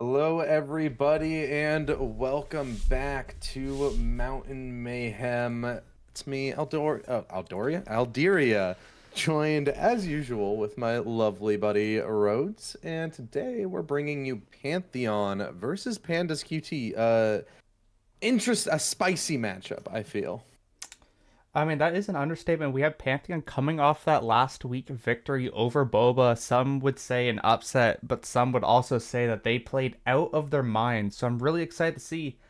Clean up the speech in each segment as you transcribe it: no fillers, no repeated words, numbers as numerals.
Hello, everybody, and welcome back to Mountain Mayhem. It's me, Alderia, joined as usual with my lovely buddy Rhodes, and today we're bringing you Pantheon versus Pandas QT. A spicy matchup, I feel. I mean, that is an understatement. We have Pantheon coming off that last week victory over Boba. Some would say an upset, but some would also say that they played out of their minds. So I'm really excited to see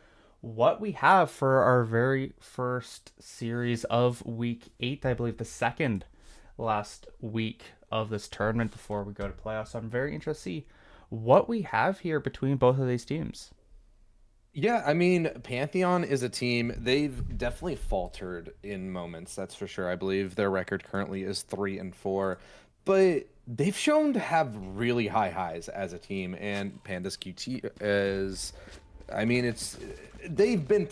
what we have for our very first series of week 8, I believe, the second last week of this tournament before we go to playoffs. So I'm very interested to see what we have here between both of these teams. Yeah, I mean, Pantheon is a team, they've definitely faltered in moments, that's for sure. I believe their record currently is 3-4, but they've shown to have really high highs as a team, and Pandas QT is, I mean, they've been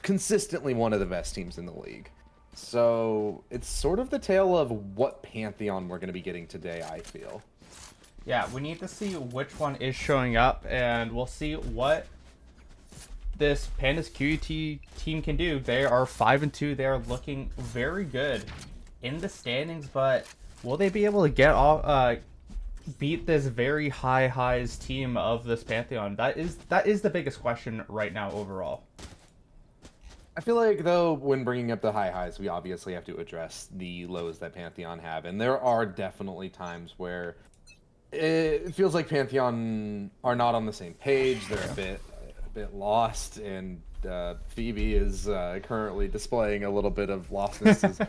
consistently one of the best teams in the league. So it's sort of the tale of what Pantheon we're going to be getting today, I feel. Yeah, we need to see which one is showing up, and we'll see what this Pandas QT team can do. They are 5-2. They are looking very good in the standings, but will they be able to get off, beat this very high highs team of this Pantheon? That is the biggest question right now overall. I feel like, though, when bringing up the high highs, we obviously have to address the lows that Pantheon have. And there are definitely times where it feels like Pantheon are not on the same page. They're a bit lost, and Phoebe is currently displaying a little bit of lostness.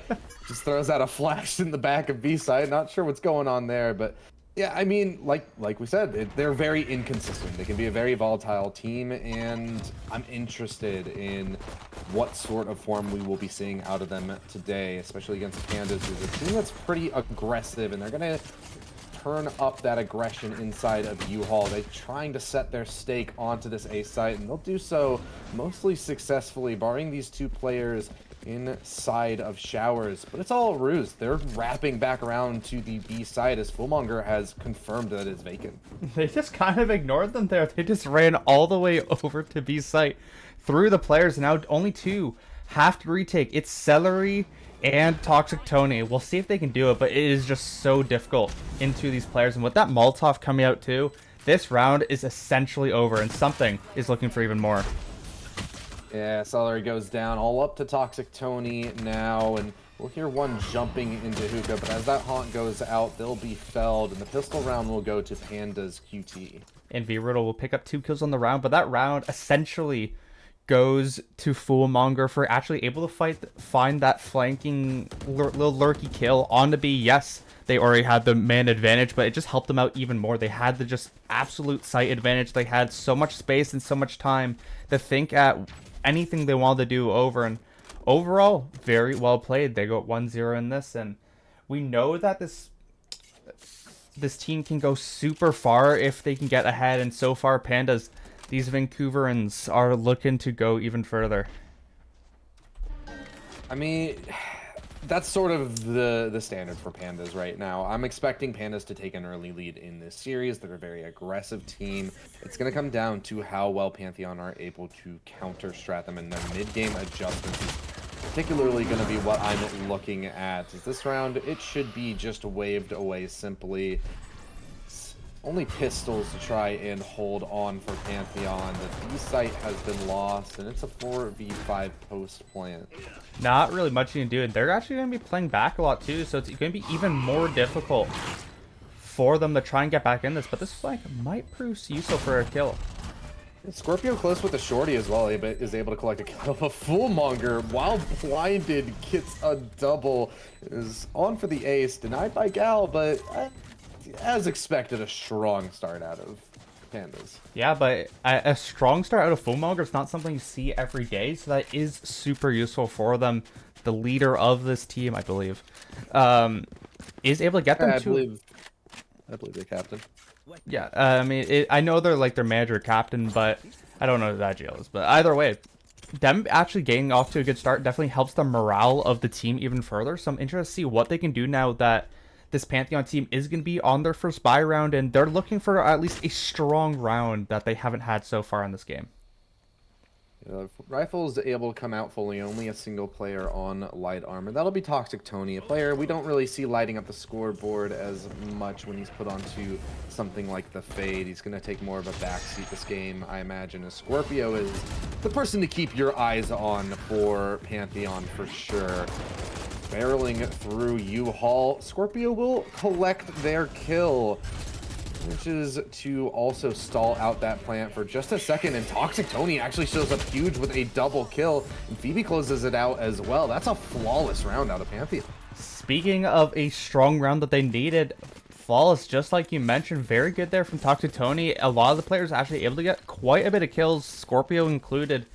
Just throws out a flash in the back of B side. Not sure what's going on there, but yeah, I mean, like we said, they're very inconsistent. They can be a very volatile team, and I'm interested in what sort of form we will be seeing out of them today, especially against Pandas, who's a team that's pretty aggressive, and they're gonna turn up that aggression inside of U-Haul. They're trying to set their stake onto this A site, and they'll do so mostly successfully, barring these two players inside of showers. But it's all a ruse. They're wrapping back around to the B side as Fullmonger has confirmed that it's vacant. They just kind of ignored them there. They just ran all the way over to B site through the players. Now only two have to retake. It's Celery and Toxic Tony. We'll see if they can do it, but it is just so difficult into these players. And with that Molotov coming out too, this round is essentially over, and something is looking for even more. Yeah, Celery goes down, all up to Toxic Tony now, and we'll hear one jumping into Hookah, but as that haunt goes out, they'll be felled, and the pistol round will go to Pandas QT. And V-Riddle will pick up 2 kills on the round, but that round essentially goes to Foolmonger for actually able to find that flanking little lurky kill on the B. Yes, they already had the man advantage, but it just helped them out even more. They had the just absolute sight advantage. They had so much space and so much time to think at anything they wanted to do over, and overall, very well played. They go 1-0 in this, and we know that this team can go super far if they can get ahead, and so far Pandas, these Vancouverans, are looking to go even further. I mean, that's sort of the standard for Pandas right now. I'm expecting Pandas to take an early lead in this series. They're a very aggressive team. It's going to come down to how well Pantheon are able to counter-strat them, and their mid-game adjustments is particularly going to be what I'm looking at. This round, it should be just waved away simply. Only pistols to try and hold on for Pantheon. The B site has been lost, and it's a 4v5 post plant. Not really much you can do, and they're actually going to be playing back a lot too, so it's going to be even more difficult for them to try and get back in this, but this flank might prove useful for a kill. Scorpio close with the shorty as well, is able to collect a kill. A Foolmonger, while blinded, gets a double. Is on for the ace, denied by Gal, but as expected, a strong start out of Pandas. Yeah, but a strong start out of Foolmonger is not something you see every day, so that is super useful for them. The leader of this team, I believe, is able to get them to... I believe the captain. Yeah, I mean, I know they're like their manager or captain, but I don't know who that jail is. But either way, them actually getting off to a good start definitely helps the morale of the team even further. So I'm interested to see what they can do now that this Pantheon team is going to be on their first buy round, and they're looking for at least a strong round that they haven't had so far in this game. Rifle's able to come out fully, only a single player on light armor. That'll be Toxic Tony, a player we don't really see lighting up the scoreboard as much when he's put onto something like the Fade. He's going to take more of a backseat this game, I imagine, as Scorpio is the person to keep your eyes on for Pantheon for sure. Barreling through U-Haul, Scorpio will collect their kill, which is to also stall out that plant for just a second, and Toxic Tony actually shows up huge with a double kill, and Phoebe closes it out as well. That's a flawless round out of Pantheon. Speaking of a strong round that they needed, flawless, just like you mentioned, very good there from Toxic Tony. A lot of the players actually able to get quite a bit of kills, Scorpio included.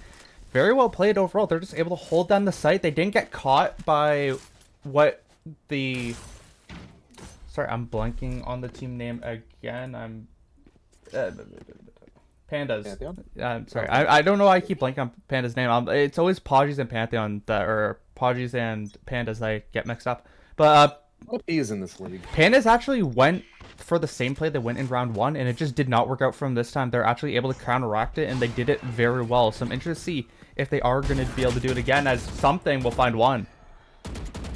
Very well played overall. They're just able to hold down the site. They didn't get caught by what the... Sorry, I'm blanking on the team name again. I'm... Pandas. I'm sorry. I don't know why I keep blanking on Panda's name. It's always Pajis and Pantheon that, or Pajis and Pandas I get mixed up. But he is in this league. Pandas actually went for the same play they went in round 1, and it just did not work out from this time. They're actually able to counteract it, and they did it very well. So I'm interested to see if they are going to be able to do it again, as something will find one.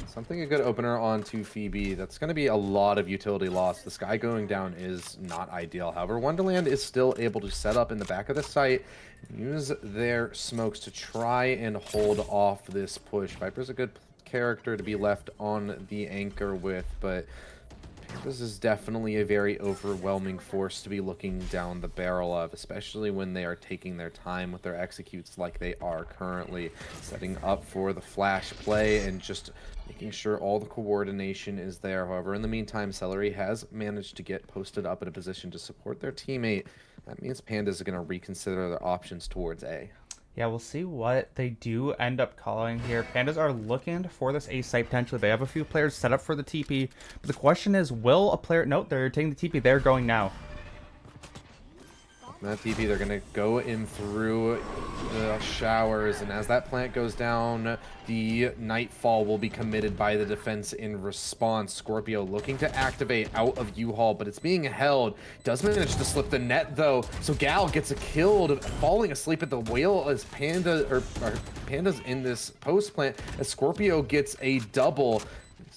Something a good opener onto Phoebe. That's going to be a lot of utility loss. The sky going down is not ideal. However, Wonderland is still able to set up in the back of the site, use their smokes to try and hold off this push. Viper's a good character to be left on the anchor with, but this is definitely a very overwhelming force to be looking down the barrel of, especially when they are taking their time with their executes like they are currently, setting up for the flash play and just making sure all the coordination is there. However, in the meantime, Celery has managed to get posted up in a position to support their teammate. That means Pandas are going to reconsider their options towards A. Yeah, we'll see what they do end up calling here. Pandas are looking for this A site potentially. They have a few players set up for the TP. But the question is, will a player... Nope, they're taking the TP. They're going now. That TP, they're going to go in through the showers, and as that plant goes down, the Nightfall will be committed by the defense in response. Scorpio looking to activate out of U-Haul, but it's being held. Does manage to slip the net, though, so Gal gets killed, falling asleep at the wheel as Panda's in this post plant, as Scorpio gets a double.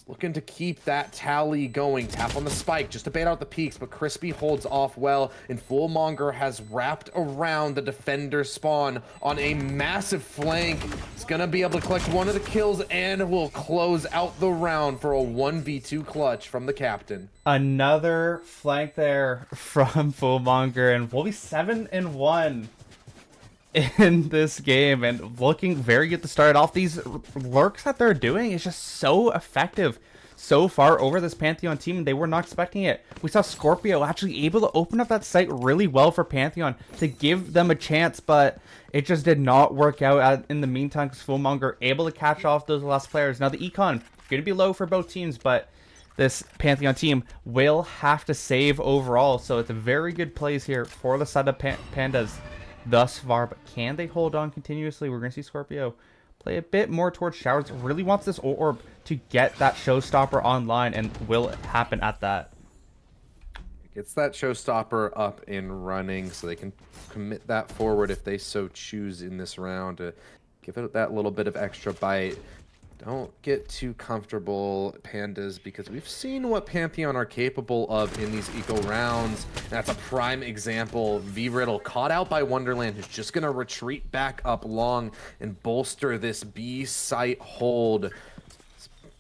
Looking to keep that tally going. Tap on the spike just to bait out the peaks, but Crispy holds off well, and Fullmonger has wrapped around the defender spawn on a massive flank. He's gonna be able to collect one of the kills and will close out the round for a 1v2 clutch from the captain. Another flank there from Fullmonger, and we'll be 7-1 in this game, and looking very good to start off. These lurks that they're doing is just so effective so far over this Pantheon team, and they were not expecting it. We saw Scorpio actually able to open up that site really well for Pantheon to give them a chance, but it just did not work out in the meantime, because Fullmonger able to catch off those last players. Now the econ going to be low for both teams, but this Pantheon team will have to save overall, so it's a very good plays here for the side of Pandas thus far. But can they hold on continuously? We're going to see Scorpio play a bit more towards showers. Really wants this orb to get that showstopper online, and will it happen at that? Gets that showstopper up and running, so they can commit that forward if they so choose in this round to give it that little bit of extra bite. Don't get too comfortable, Pandas, because we've seen what Pantheon are capable of in these eco rounds. That's a prime example. V-Riddle caught out by Wonderland, who's just going to retreat back up long and bolster this B site hold.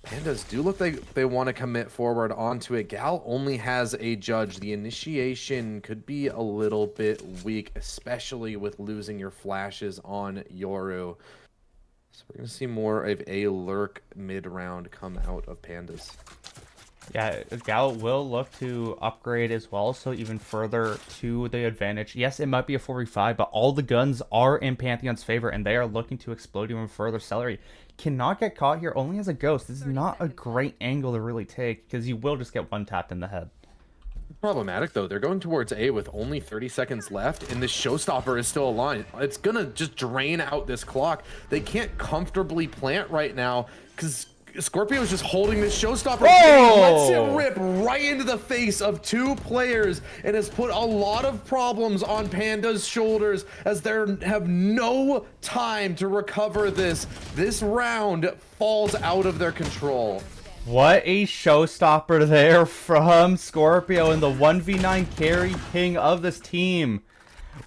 Pandas do look like they want to commit forward onto it. Gal only has a judge. The initiation could be a little bit weak, especially with losing your flashes on Yoru. So we're going to see more of a lurk mid-round come out of Pandas. Yeah, Gal will look to upgrade as well, so even further to the advantage. Yes, it might be a 4v5, but all the guns are in Pantheon's favor, and they are looking to explode even further. Celery cannot get caught here, only as a ghost. This is not a great angle to really take, because you will just get one tapped in the head. Problematic, though. They're going towards A with only 30 seconds left, and this showstopper is still alive. It's gonna just drain out this clock. They can't comfortably plant right now, because Scorpio's just holding this showstopper. Oh! Lets it rip right into the face of 2 players and has put a lot of problems on Panda's shoulders as they have no time to recover this. This round falls out of their control. What a showstopper there from Scorpio, and the 1v9 carry king of this team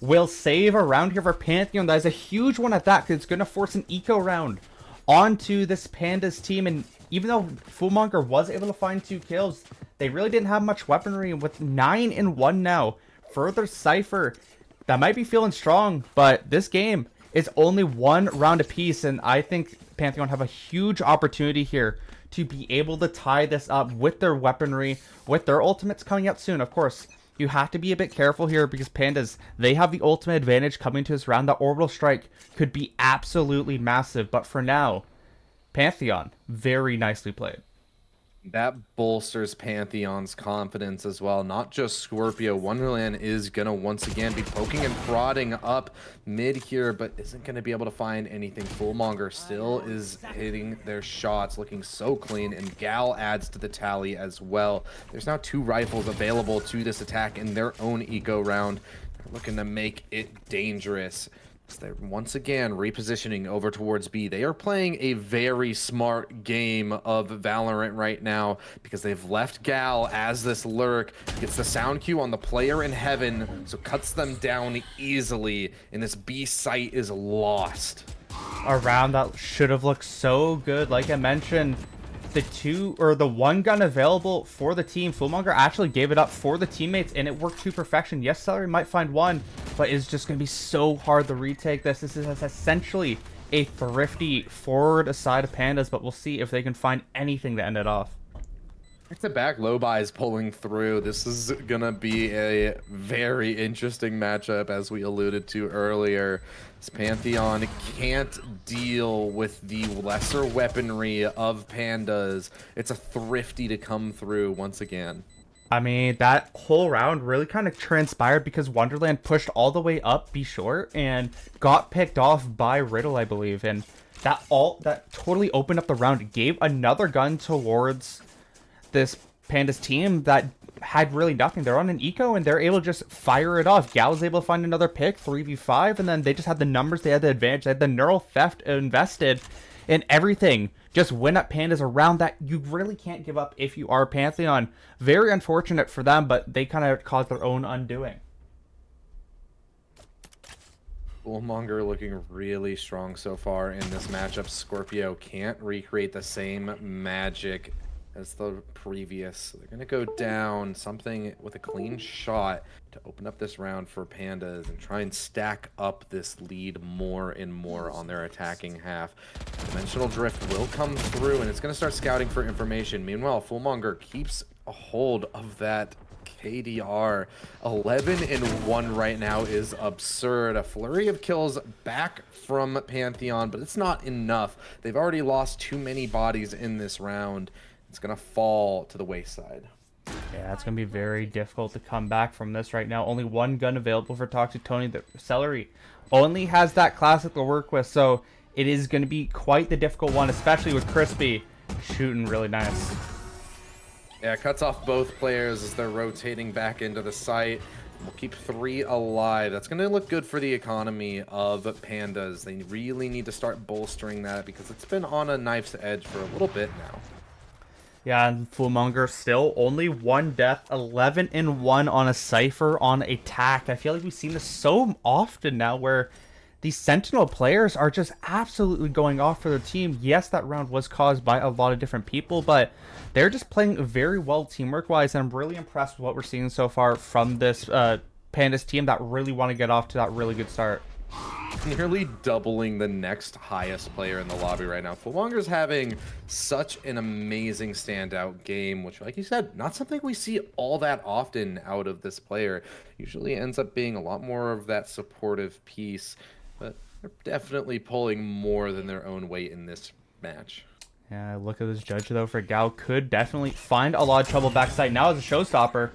will save a round here for Pantheon. That is a huge one at that, because it's going to force an eco round onto this Pandas team. And even though Foolmonger was able to find 2 kills, they really didn't have much weaponry. With 9-1 now, further Cypher, that might be feeling strong, but this game is only 1 round apiece, and I think Pantheon have a huge opportunity here to be able to tie this up with their weaponry, with their ultimates coming out soon. Of course, you have to be a bit careful here because Pandas, they have the ultimate advantage coming to this round. The orbital strike could be absolutely massive, but for now, Pantheon, very nicely played. That bolsters Pantheon's confidence as well. Not just Scorpio. Wonderland is going to once again be poking and prodding up mid here, but isn't going to be able to find anything. Foolmonger still is hitting their shots, looking so clean, and Gal adds to the tally as well. There's now 2 rifles available to this attack in their own eco round. They're looking to make it dangerous. So they're once again repositioning over towards B. They are playing a very smart game of Valorant right now because they've left Gal as this lurk. Gets the sound cue on the player in heaven, so cuts them down easily, and this B site is lost. A round that should have looked so good. Like I mentioned, the 1 gun available for the team, Foolmonger actually gave it up for the teammates, and it worked to perfection. Yes, Celery might find 1, but it's just going to be so hard to retake this. This is essentially a thrifty forward aside of Pandas, but we'll see if they can find anything to end it off. Back-to-back low buys pulling through. This is gonna be a very interesting matchup, as we alluded to earlier. This Pantheon can't deal with the lesser weaponry of Pandas. It's a thrifty to come through once again. I mean, that whole round really kind of transpired because Wonderland pushed all the way up B short and got picked off by Riddle, I believe, and that totally opened up the round. Gave another gun towards this Pandas team that had really nothing. They're on an eco and they're able to just fire it off. Gal was able to find another pick, 3v5, and then they just had the numbers, they had the advantage, they had the neural theft invested, and everything just went up Pandas around that. You really can't give up if you are Pantheon. Very unfortunate for them, but they kind of caused their own undoing. Foolmonger looking really strong so far in this matchup. Scorpio can't recreate the same magic as the previous. They're going to go down something with a clean shot to open up this round for Pandas and try and stack up this lead more and more on their attacking half. Dimensional Drift will come through, and it's going to start scouting for information. Meanwhile, Foolmonger keeps a hold of that KDR. 11-1 right now is absurd. A flurry of kills back from Pantheon, but it's not enough. They've already lost too many bodies in this round. It's going to fall to the wayside. Yeah, it's going to be very difficult to come back from this right now. Only 1 gun available for Toxic Tony. The Celery only has that classic to work with, so it is going to be quite the difficult one, especially with Crispy shooting really nice. Yeah, it cuts off both players as they're rotating back into the site. We'll keep 3 alive. That's going to look good for the economy of Pandas. They really need to start bolstering that because it's been on a knife's edge for a little bit now. Yeah, and Foolmonger still only 1 death, 11-1 on a Cypher on attack. I feel like we've seen this so often now where these Sentinel players are just absolutely going off for their team. Yes, that round was caused by a lot of different people, but they're just playing very well teamwork-wise, and I'm really impressed with what we're seeing so far from this Pandas team that really want to get off to that really good start. Nearly doubling the next highest player in the lobby right now. Foolmonger's having such an amazing standout game, which, like you said, not something we see all that often out of this player. Usually ends up being a lot more of that supportive piece, but they're definitely pulling more than their own weight in this match. Yeah, look at this judge, though, for Gal. Could definitely find a lot of trouble backside now as a showstopper.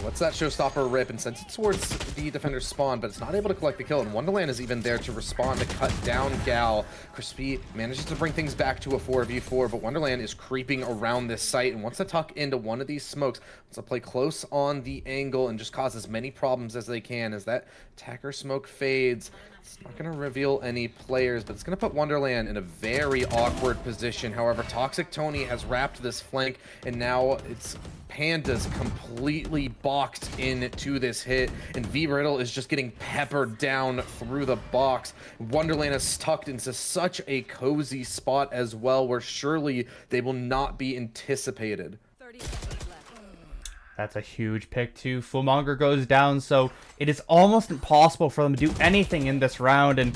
What's that showstopper rip and sends it towards the defender's spawn, but it's not able to collect the kill. And Wonderland is even there to respond to cut down Gal. Crispy manages to bring things back to a 4v4, but Wonderland is creeping around this site and wants to tuck into one of these smokes. Wants to play close on the angle and just cause as many problems as they can. As that attacker smoke fades, it's not going to reveal any players, but it's going to put Wonderland in a very awkward position. However, Toxic Tony has wrapped this flank, and now it's Pandas completely boxed into this hit, and V-Riddle is just getting peppered down through the box. Wonderland is tucked into such a cozy spot as well, where surely they will not be anticipated. 30 seconds left. That's a huge pick too. Fullmonger goes down, so it is almost impossible for them to do anything in this round, and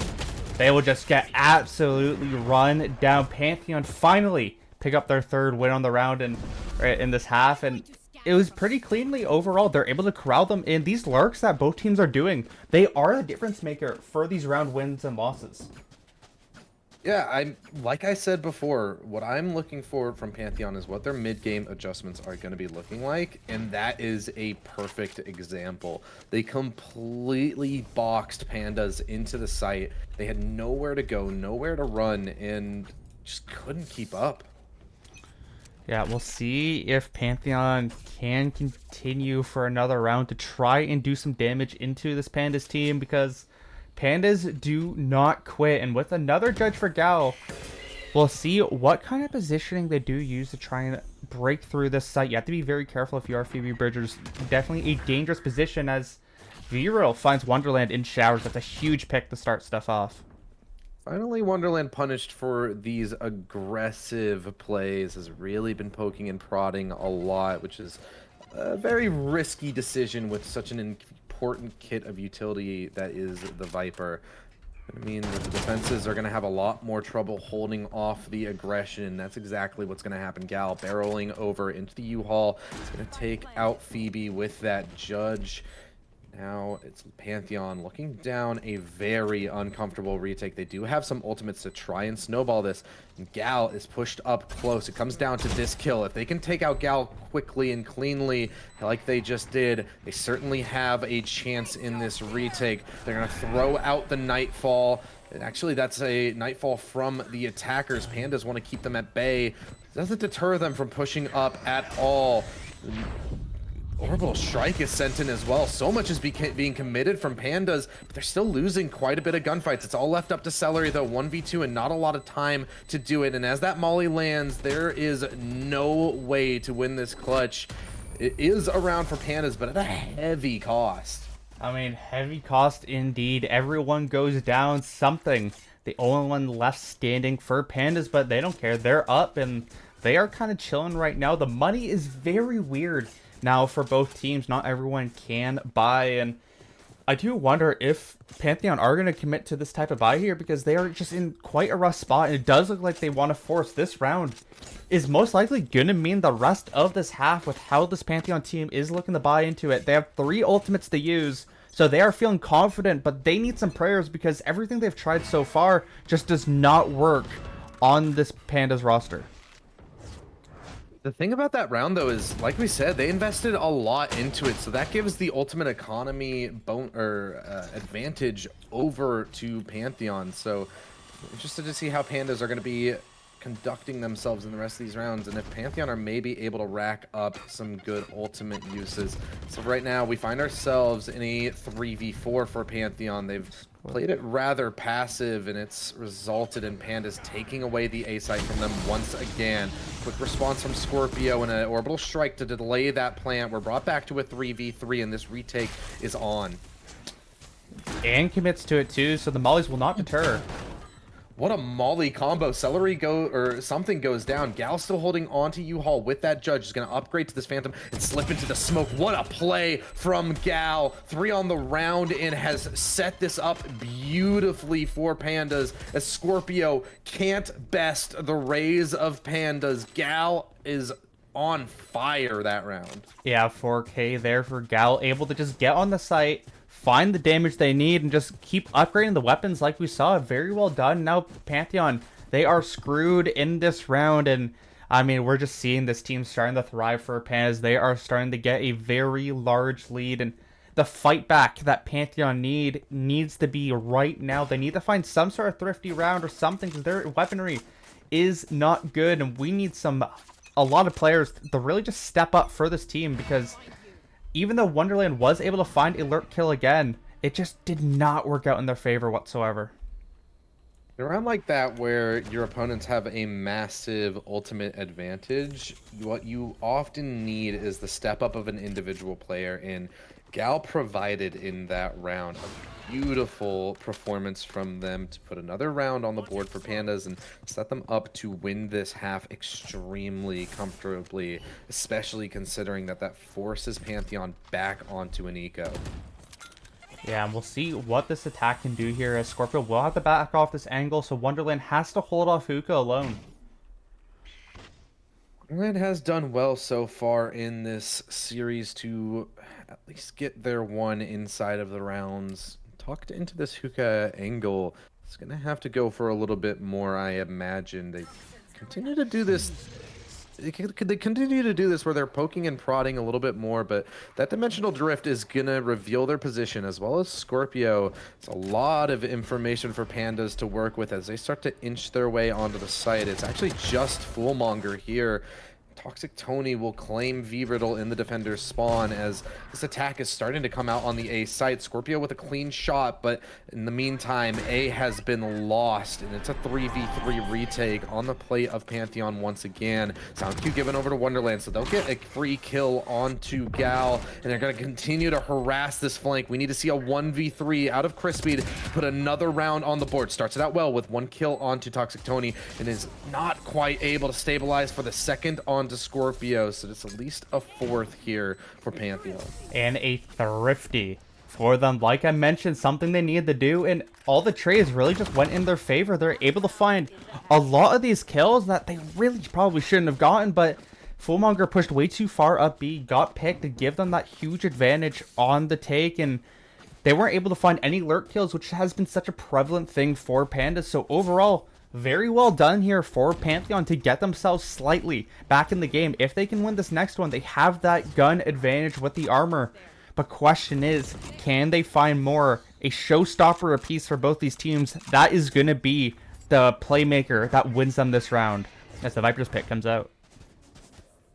they will just get absolutely run down. Pantheon finally pick up their third win on the round and in this half, and it was pretty cleanly overall. They're able to corral them in. These lurks that both teams are doing, they are the difference maker for these round wins and losses. Yeah, like I said before, what I'm looking for from Pantheon is what their mid-game adjustments are going to be looking like, and that is a perfect example. They completely boxed Pandas into the site. They had nowhere to go, nowhere to run, and just couldn't keep up. Yeah, we'll see if Pantheon can continue for another round to try and do some damage into this Pandas team, because Pandas do not quit. And with another judge for Gal, we'll see what kind of positioning they do use to try and break through this site. You have to be very careful if you are Phoebe Bridgers. Definitely a dangerous position, as V-Real finds Wonderland in showers. That's a huge pick to start stuff off. Finally, Wonderland punished for these aggressive plays, has really been poking and prodding a lot, which is a very risky decision with such an important kit of utility that is the Viper. I mean, the defenses are going to have a lot more trouble holding off the aggression. That's exactly what's going to happen. Gal barreling over into the U-Haul. It's going to take out Phoebe with that judge. Now it's Pantheon looking down a very uncomfortable retake. They do have some ultimates to try and snowball this. And Gal is pushed up close. It comes down to this kill. If they can take out Gal quickly and cleanly like they just did, they certainly have a chance in this retake. They're going to throw out the Nightfall. And actually, that's a Nightfall from the attackers. Pandas want to keep them at bay. It doesn't deter them from pushing up at all. Orbital Strike is sent in as well. So much is being committed from Pandas, but they're still losing quite a bit of gunfights. It's all left up to Celery, though, 1v2, and not a lot of time to do it. And as that molly lands, there is no way to win this clutch. It is around for Pandas, but at a heavy cost. I mean, heavy cost indeed. Everyone goes down something. The only one left standing for Pandas, but they don't care. They're up, and they are kind of chilling right now. The money is very weird now for both teams. Not everyone can buy, and I do wonder if Pantheon are going to commit to this type of buy here, because they are just in quite a rough spot, and it does look like they want to force this round. Is most likely going to mean the rest of this half with how this Pantheon team is looking to buy into it. They have 3 ultimates to use, so they are feeling confident, but they need some prayers, because everything they've tried so far just does not work on this Pandas roster. The thing about that round, though, is, like we said, they invested a lot into it, so that gives the ultimate economy advantage over to Pantheon. So, interested to see how Pandas are going to be conducting themselves in the rest of these rounds, and if Pantheon are maybe able to rack up some good ultimate uses. So right now, we find ourselves in a 3v4 for Pantheon. They've played it rather passive, and it's resulted in Pandas taking away the A site from them once again. Quick response from Scorpio and an orbital strike to delay that plant. We're brought back to a 3v3, and this retake is on. And commits to it too, so the mollies will not deter. What a molly combo. Celery something goes down. Gal still holding on to U-Haul with that judge. Is going to upgrade to this Phantom and slip into the smoke. What a play from Gal. 3 on the round and has set this up beautifully for Pandas, as Scorpio can't best the rays of Pandas. Gal is on fire that round. Yeah, 4K there for Gal, able to just get on the site, find the damage they need, and just keep upgrading the weapons like we saw. Very well done. Now Pantheon, they are screwed in this round, and I mean, we're just seeing this team starting to thrive for Pandas. They are starting to get a very large lead, and the fight back that Pantheon needs to be right now. They need to find some sort of thrifty round or something, because their weaponry is not good, and we need a lot of players to really just step up for this team, because even though Wonderland was able to find a lurk kill again, it just did not work out in their favor whatsoever. Around like that, where your opponents have a massive ultimate advantage, what you often need is the step up of an individual player, and Gal provided in that round a beautiful performance from them to put another round on the board for Pandas and set them up to win this half extremely comfortably, especially considering that forces Pantheon back onto an eco. Yeah, and we'll see what this attack can do here, as Scorpio will have to back off this angle, so Wonderland has to hold off Hookah alone. Wonderland has done well so far in this series to at least get their one inside of the rounds. Tucked into this Hookah angle, it's going to have to go for a little bit more, I imagine. They continue to do this. They continue to do this where they're poking and prodding a little bit more, but that dimensional drift is going to reveal their position, as well as Scorpio. It's a lot of information for Pandas to work with as they start to inch their way onto the site. It's actually just Foolmonger here. Toxic Tony will claim V-Riddle in the defender's spawn as this attack is starting to come out on the A site. Scorpio with a clean shot, but in the meantime, A has been lost, and it's a 3v3 retake on the plate of Pantheon once again. Sound Q given over to Wonderland, so they'll get a free kill onto Gal, and they're going to continue to harass this flank. We need to see a 1v3 out of Crispy to put another round on the board. Starts it out well with one kill onto Toxic Tony, and is not quite able to stabilize for the second onto Scorpio, so it's at least a fourth here for Pantheon. And a thrifty for them. Like I mentioned, something they needed to do, and all the trades really just went in their favor. They're able to find a lot of these kills that they really probably shouldn't have gotten, but Foolmonger pushed way too far up B, got picked to give them that huge advantage on the take, and they weren't able to find any lurk kills, which has been such a prevalent thing for Pandas. So overall, very well done here for Pantheon to get themselves slightly back in the game. If they can win this next one, they have that gun advantage with the armor. But question is, can they find more? A showstopper apiece for both these teams. That is going to be the playmaker that wins them this round as the Viper's pick comes out.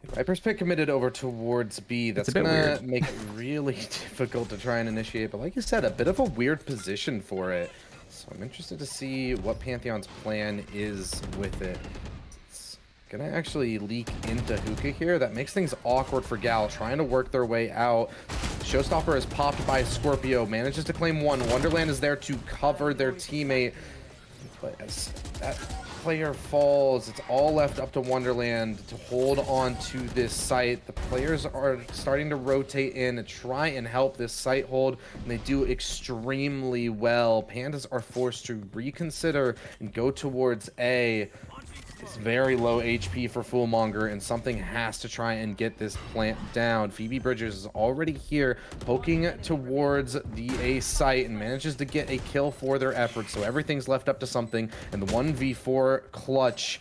Viper's pick committed over towards B. That's going to make it really difficult to try and initiate. But like you said, a bit of a weird position for it. So I'm interested to see what Pantheon's plan is with it. It's going to actually leak into Hookah here. That makes things awkward for Gal, trying to work their way out. Showstopper is popped by Scorpio, manages to claim one. Wonderland is there to cover their teammate. But as that player falls, it's all left up to Wonderland to hold on to this site. The players are starting to rotate in to try and help this site hold, and they do extremely well. Pandas are forced to reconsider and go towards A. It's very low HP for Foolmonger, and something has to try and get this plant down. Phoebe Bridgers is already here, poking towards the A site, and manages to get a kill for their efforts. So everything's left up to something, and the 1v4 clutch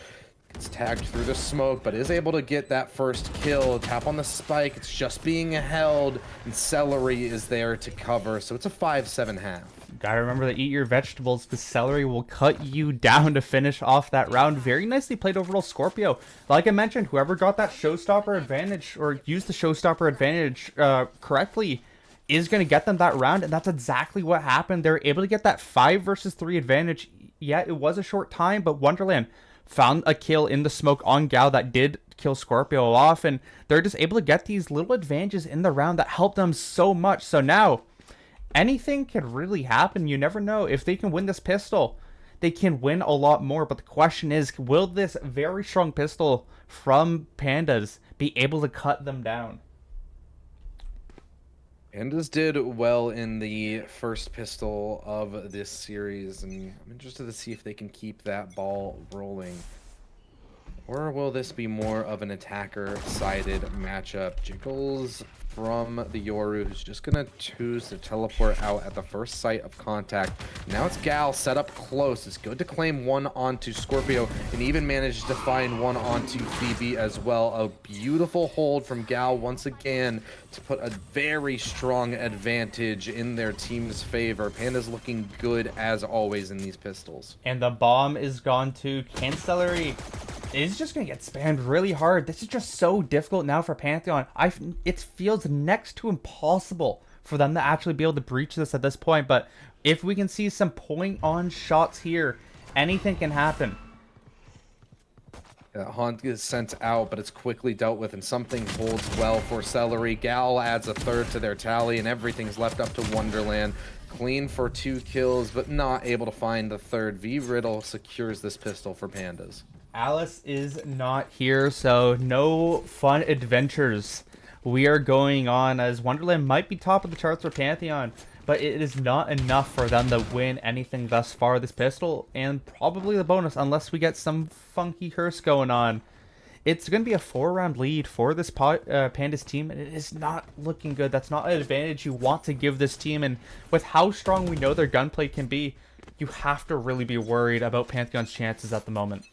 gets tagged through the smoke, but is able to get that first kill. Tap on the spike, it's just being held, and Celery is there to cover. So it's a 5-7 half. Gotta remember to eat your vegetables, because Celery will cut you down to finish off that round. Very nicely played overall, Scorpio. Like I mentioned, whoever got that showstopper advantage, or used the showstopper advantage correctly, is going to get them that round, and that's exactly what happened. They were able to get that 5 versus 3 advantage. Yeah, it was a short time, but Wonderland found a kill in the smoke on Gal that did kill Scorpio off, and they're just able to get these little advantages in the round that helped them so much. So now, anything can really happen. You never know. If they can win this pistol, they can win a lot more. But the question is, will this very strong pistol from Pandas be able to cut them down? Pandas did well in the first pistol of this series, and I'm interested to see if they can keep that ball rolling. Or will this be more of an attacker-sided matchup? Jiggles from the Yoru, who's just going to choose to teleport out at the first sight of contact. Now it's Gal set up close. It's good to claim one onto Scorpio and even managed to find one onto Phoebe as well. A beautiful hold from Gal once again to put a very strong advantage in their team's favor. Panda's looking good as always in these pistols. And the bomb is gone to Cancellery. It's just going to get spammed really hard. This is just so difficult now for Pantheon. It feels next to impossible for them to actually be able to breach this at this point. But if we can see some point-on shots here, anything can happen. Haunt is sent out, but it's quickly dealt with, and something holds well for Celery. Gal adds a third to their tally, and everything's left up to Wonderland. Clean for 2 kills, but not able to find the third. V-Riddle secures this pistol for Pandas. Alice is not here, so no fun adventures we are going on, as Wonderland might be top of the charts for Pantheon, but it is not enough for them to win anything thus far. This pistol and probably the bonus, unless we get some funky curse going on. It's going to be a 4-round lead for this Pandas team, and it is not looking good. That's not an advantage you want to give this team, and with how strong we know their gunplay can be, you have to really be worried about Pantheon's chances at the moment.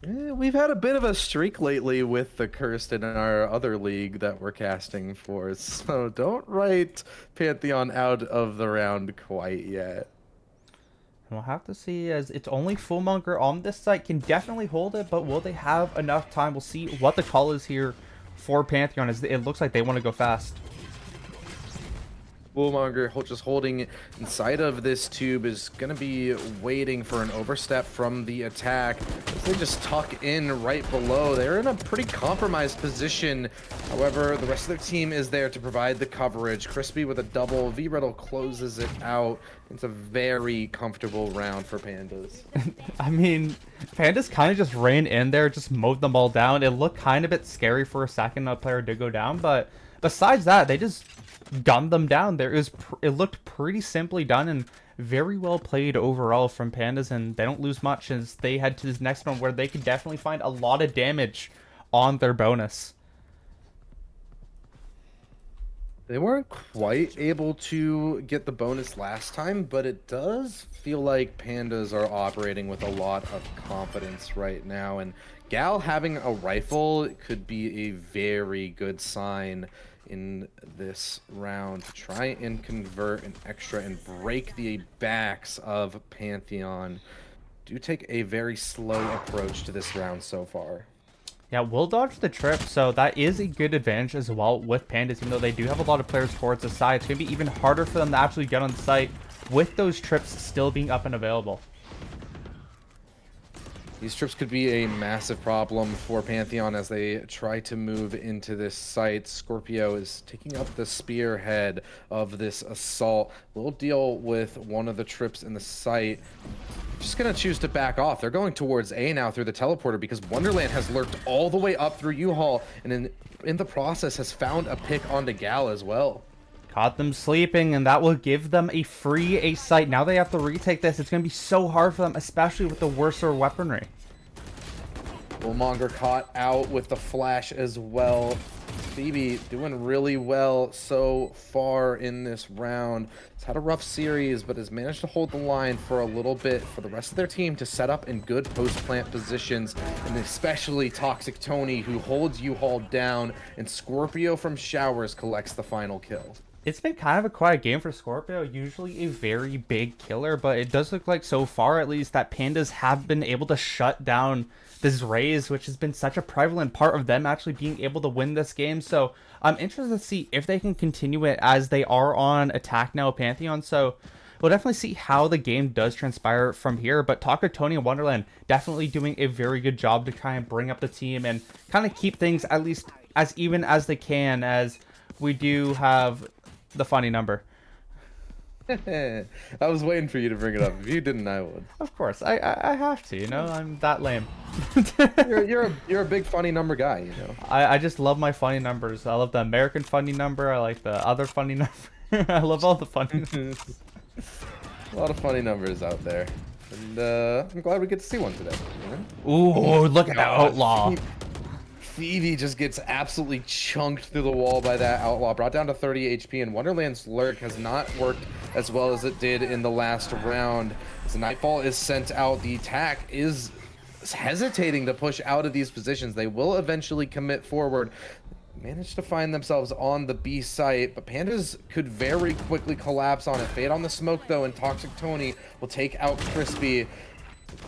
We've had a bit of a streak lately with the Cursed in our other league that we're casting for, so don't write Pantheon out of the round quite yet. We'll have to see, as it's only Fullmonger on this site, can definitely hold it, but will they have enough time? We'll see what the call is here for Pantheon, as it looks like they want to go fast. Bullmonger just holding inside of this tube is going to be waiting for an overstep from the attack. If they just tuck in right below, they're in a pretty compromised position. However, the rest of their team is there to provide the coverage. Crispy with a double. V-Riddle closes it out. It's a very comfortable round for Pandas. I mean, Pandas kind of just ran in there, just mowed them all down. It looked kind of a bit scary for a second. A player did go down, but besides that, they just gunned them down. It looked pretty simply done and very well played overall from Pandas, and they don't lose much as they head to this next one where they could definitely find a lot of damage on their bonus. They weren't quite able to get the bonus last time, but it does feel like Pandas are operating with a lot of confidence right now, and Gal having a rifle could be a very good sign in this round to try and convert an extra and break the backs of Pantheon. Do take a very slow approach to this round so far. Yeah, we'll dodge the trip, so that is a good advantage as well with Pandas, even though they do have a lot of players towards the side. It's going to be even harder for them to actually get on site with those trips still being up and available. These trips could be a massive problem for Pantheon as they try to move into this site. Scorpio is taking up the spearhead of this assault. We'll deal with one of the trips in the site. Just going to choose to back off. They're going towards A now through the teleporter because Wonderland has lurked all the way up through U-Haul and in the process has found a pick onto Gal as well. Caught them sleeping, and that will give them a free A site. Now they have to retake this. It's going to be so hard for them, especially with the worser weaponry. Bullmonger caught out with the flash as well. Phoebe doing really well so far in this round. It's had a rough series, but has managed to hold the line for a little bit for the rest of their team to set up in good post-plant positions, and especially Toxic Tony, who holds U-Haul down, and Scorpio from Showers collects the final kill. It's been kind of a quiet game for Scorpio, usually a very big killer, but it does look like so far at least that Pandas have been able to shut down this Raze, which has been such a prevalent part of them actually being able to win this game. So I'm interested to see if they can continue it as they are on attack now, Pantheon. So we'll definitely see how the game does transpire from here. But Toxic Tony and Wonderland definitely doing a very good job to try and bring up the team and kind of keep things at least as even as they can, as we do have the funny number. I was waiting for you to bring it up. If you didn't, I would. Of course, I have to, you know, I'm that lame. you're a big funny number guy, you know. I just love my funny numbers. I love the American funny number. I like the other funny number. I love all the funny numbers. A lot of funny numbers out there. And I'm glad we get to see one today. Ooh, look at that outlaw. Phoebe just gets absolutely chunked through the wall by that outlaw, brought down to 30 HP, and Wonderland's Lurk has not worked as well as it did in the last round. As Nightfall is sent out, the attack is hesitating to push out of these positions. They will eventually commit forward. Managed to find themselves on the B site, but Pandas could very quickly collapse on it. Fade on the smoke though, and Toxic Tony will take out Crispy.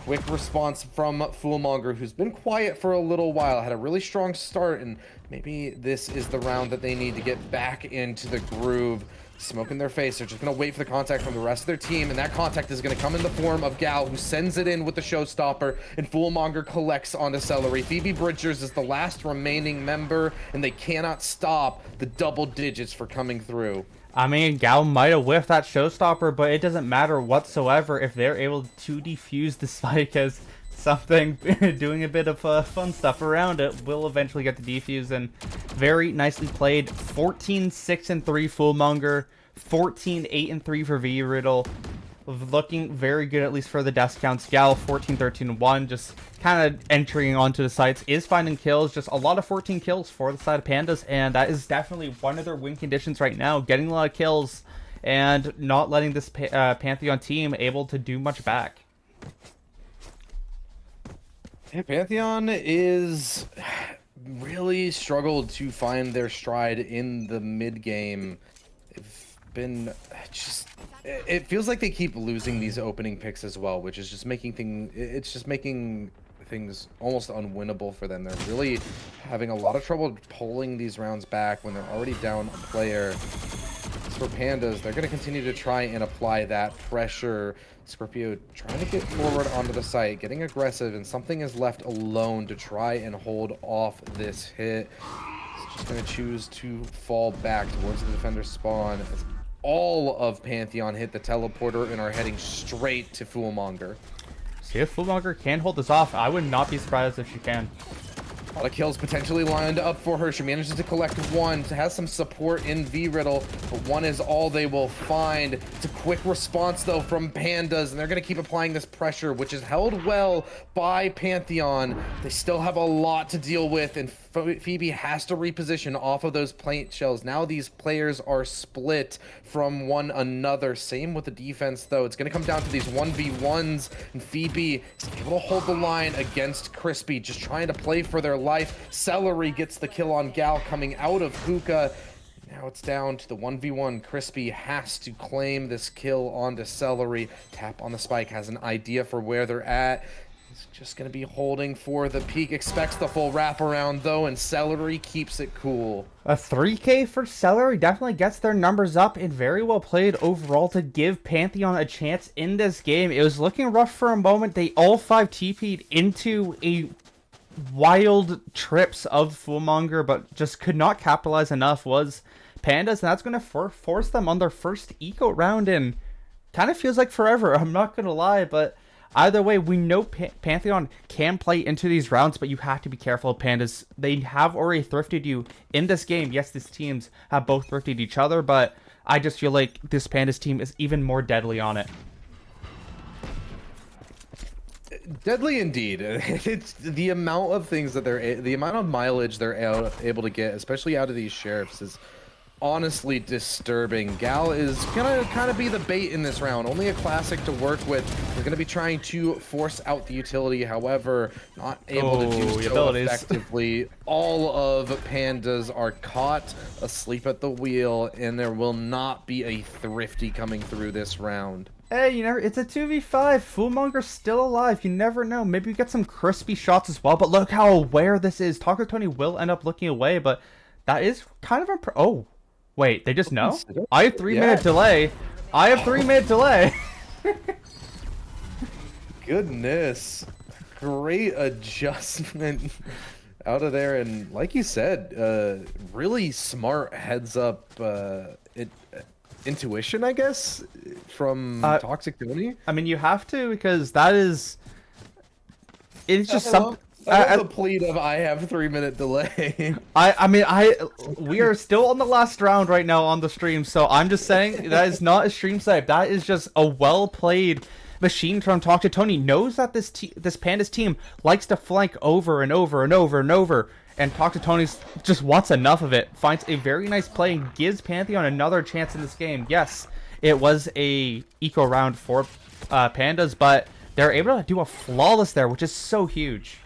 Quick response from Foolmonger, who's been quiet for a little while, had a really strong start, and maybe this is the round that they need to get back into the groove. Smoke in their face, they're just gonna wait for the contact from the rest of their team, and that contact is gonna come in the form of Gal, who sends it in with the showstopper, and Foolmonger collects onto Celery. Phoebe Bridgers is the last remaining member, and they cannot stop the double digits for coming through. I mean, Gal might have whiffed that showstopper, but it doesn't matter whatsoever if they're able to defuse the spike, as something doing a bit of fun stuff around it will eventually get the defuse. And very nicely played. 14-6-3 Foolmonger, 14-8-3 for V Riddle. Looking very good, at least for the death counts. Gal 14-13-1, just kind of entering onto the sites, is finding kills. Just a lot of 14 kills for the side of Pandas, and that is definitely one of their win conditions right now. Getting a lot of kills and not letting this Pantheon team able to do much back. Yeah, Pantheon is really struggled to find their stride in the mid game. They've been just, it feels like they keep losing these opening picks as well, which is just making things almost unwinnable for them. They're really having a lot of trouble pulling these rounds back when they're already down a player. As for Pandas, they're going to continue to try and apply that pressure. Scorpio trying to get forward onto the site, getting aggressive, and something is left alone to try and hold off this hit. It's just going to choose to fall back towards the defender's spawn as all of Pantheon hit the teleporter and are heading straight to Foolmonger. See if Foolmonger can hold this off. I would not be surprised if she can. A lot of kills potentially lined up for her. She manages to collect one, has some support in V-Riddle, but one is all they will find. It's a quick response, though, from Pandas, and they're going to keep applying this pressure, which is held well by Pantheon. They still have a lot to deal with, and Phoebe has to reposition off of those plate shells. Now these players are split from one another. Same with the defense, though. It's going to come down to these 1v1s, and Phoebe is able to hold the line against Crispy, just trying to play for their life. Celery gets the kill on Gal coming out of Hookah. Now it's down to the 1v1. Crispy has to claim this kill onto Celery. Tap on the spike, has an idea for where they're at. He's just going to be holding for the peak. Expects the full wraparound, though, and Celery keeps it cool. A 3K for Celery definitely gets their numbers up, and very well played overall to give Pantheon a chance in this game. It was looking rough for a moment. They all 5 TP'd into a wild trips of Foolmonger, but just could not capitalize enough was Pandas, and that's going to force them on their first eco round in kind of feels like forever. I'm not going to lie, but either way, we know Pantheon can play into these rounds, but you have to be careful of Pandas. They have already thrifted you in this game. Yes, these teams have both thrifted each other, but I just feel like this Pandas team is even more deadly on it. Deadly indeed. It's the amount of things that the amount of mileage they're able to get, especially out of these sheriffs, is honestly disturbing. Gal is gonna kind of be the bait in this round. Only a classic to work with. They're gonna be trying to force out the utility, however, not able to do so effectively. All of Pandas are caught asleep at the wheel, and there will not be a thrifty coming through this round. Hey, you know, it's a 2v5. Foolmonger's still alive. You never know. Maybe we get some crispy shots as well. But look how aware this is. Taco Tony will end up looking away, but that is kind of oh, wait, they just know? I have 3-minute delay. I have 3-minute delay. Goodness. Great adjustment out of there. And like you said, really smart heads up intuition, I guess, from Toxic Tony. I mean, you have to, because that is... It's just something... the plead of I have 3-minute delay. I mean, we are still on the last round right now on the stream, so I'm just saying that is not a stream snipe. That is just a well-played Machine from Talk to Tony knows that this Pandas team likes to flank over and over and over and over. And Talk to Tony just wants enough of it. Finds a very nice play and gives Pantheon another chance in this game. Yes, it was a eco round for Pandas, but they're able to do a flawless there, which is so huge.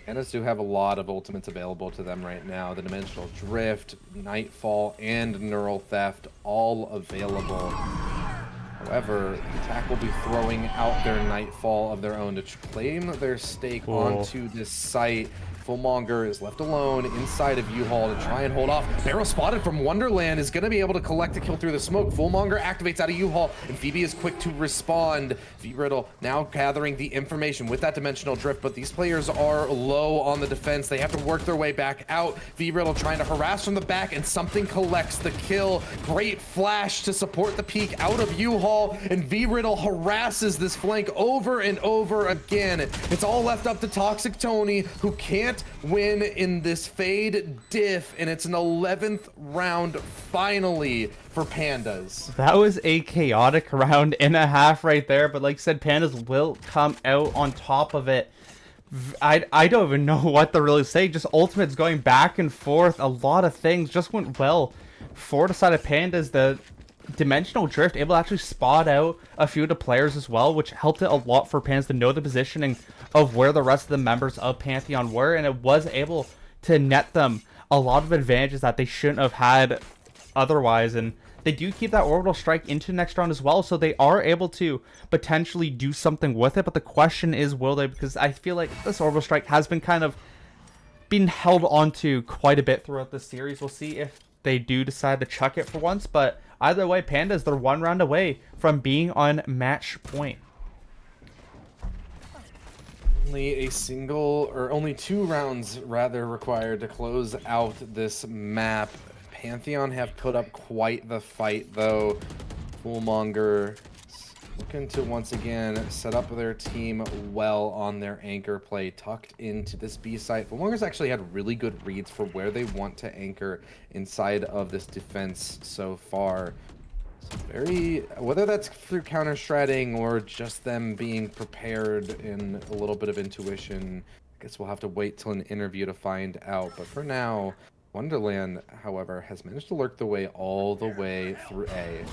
Pandas do have a lot of ultimates available to them right now. The Dimensional Drift, Nightfall, and Neural Theft all available. However, Attack will be throwing out their Nightfall of their own to claim their stake onto this site. Fullmonger is left alone inside of U-Haul to try and hold off. Barrel spotted from Wonderland is going to be able to collect a kill through the smoke. Fullmonger activates out of U-Haul, and Phoebe is quick to respond. V-Riddle now gathering the information with that Dimensional Drift, but these players are low on the defense. They have to work their way back out. V-Riddle trying to harass from the back, and something collects the kill. Great flash to support the peak out of U-Haul, and V-Riddle harasses this flank over and over again. It's all left up to Toxic Tony, who can't win in this Fade diff, and it's an 11th round finally for Pandas. That was a chaotic round and a half right there, but like I said, Pandas will come out on top of it. I don't even know what to really say. Just ultimates going back and forth. A lot of things just went well for the side of Pandas. The Dimensional Drift able to actually spot out a few of the players as well, which helped it a lot for Pandas to know the positioning of where the rest of the members of Pantheon were, and it was able to net them a lot of advantages that they shouldn't have had otherwise. And they do keep that Orbital Strike into the next round as well, so they are able to potentially do something with it, but the question is, will they? Because I feel like this Orbital Strike has been kind of been held onto quite a bit throughout this series. We'll see if they do decide to chuck it for once, but either way, Pandas, they're one round away from being on match point. Only 2 rounds rather required to close out this map. Pantheon have put up quite the fight though. Fullmonger looking to once again set up their team well on their anchor play, tucked into this B site. Fullmonger's actually had really good reads for where they want to anchor inside of this defense so far. Whether that's through counter-stratting or just them being prepared in a little bit of intuition, I guess we'll have to wait till an interview to find out. But for now, Wonderland, however, has managed to lurk the way all the way through A.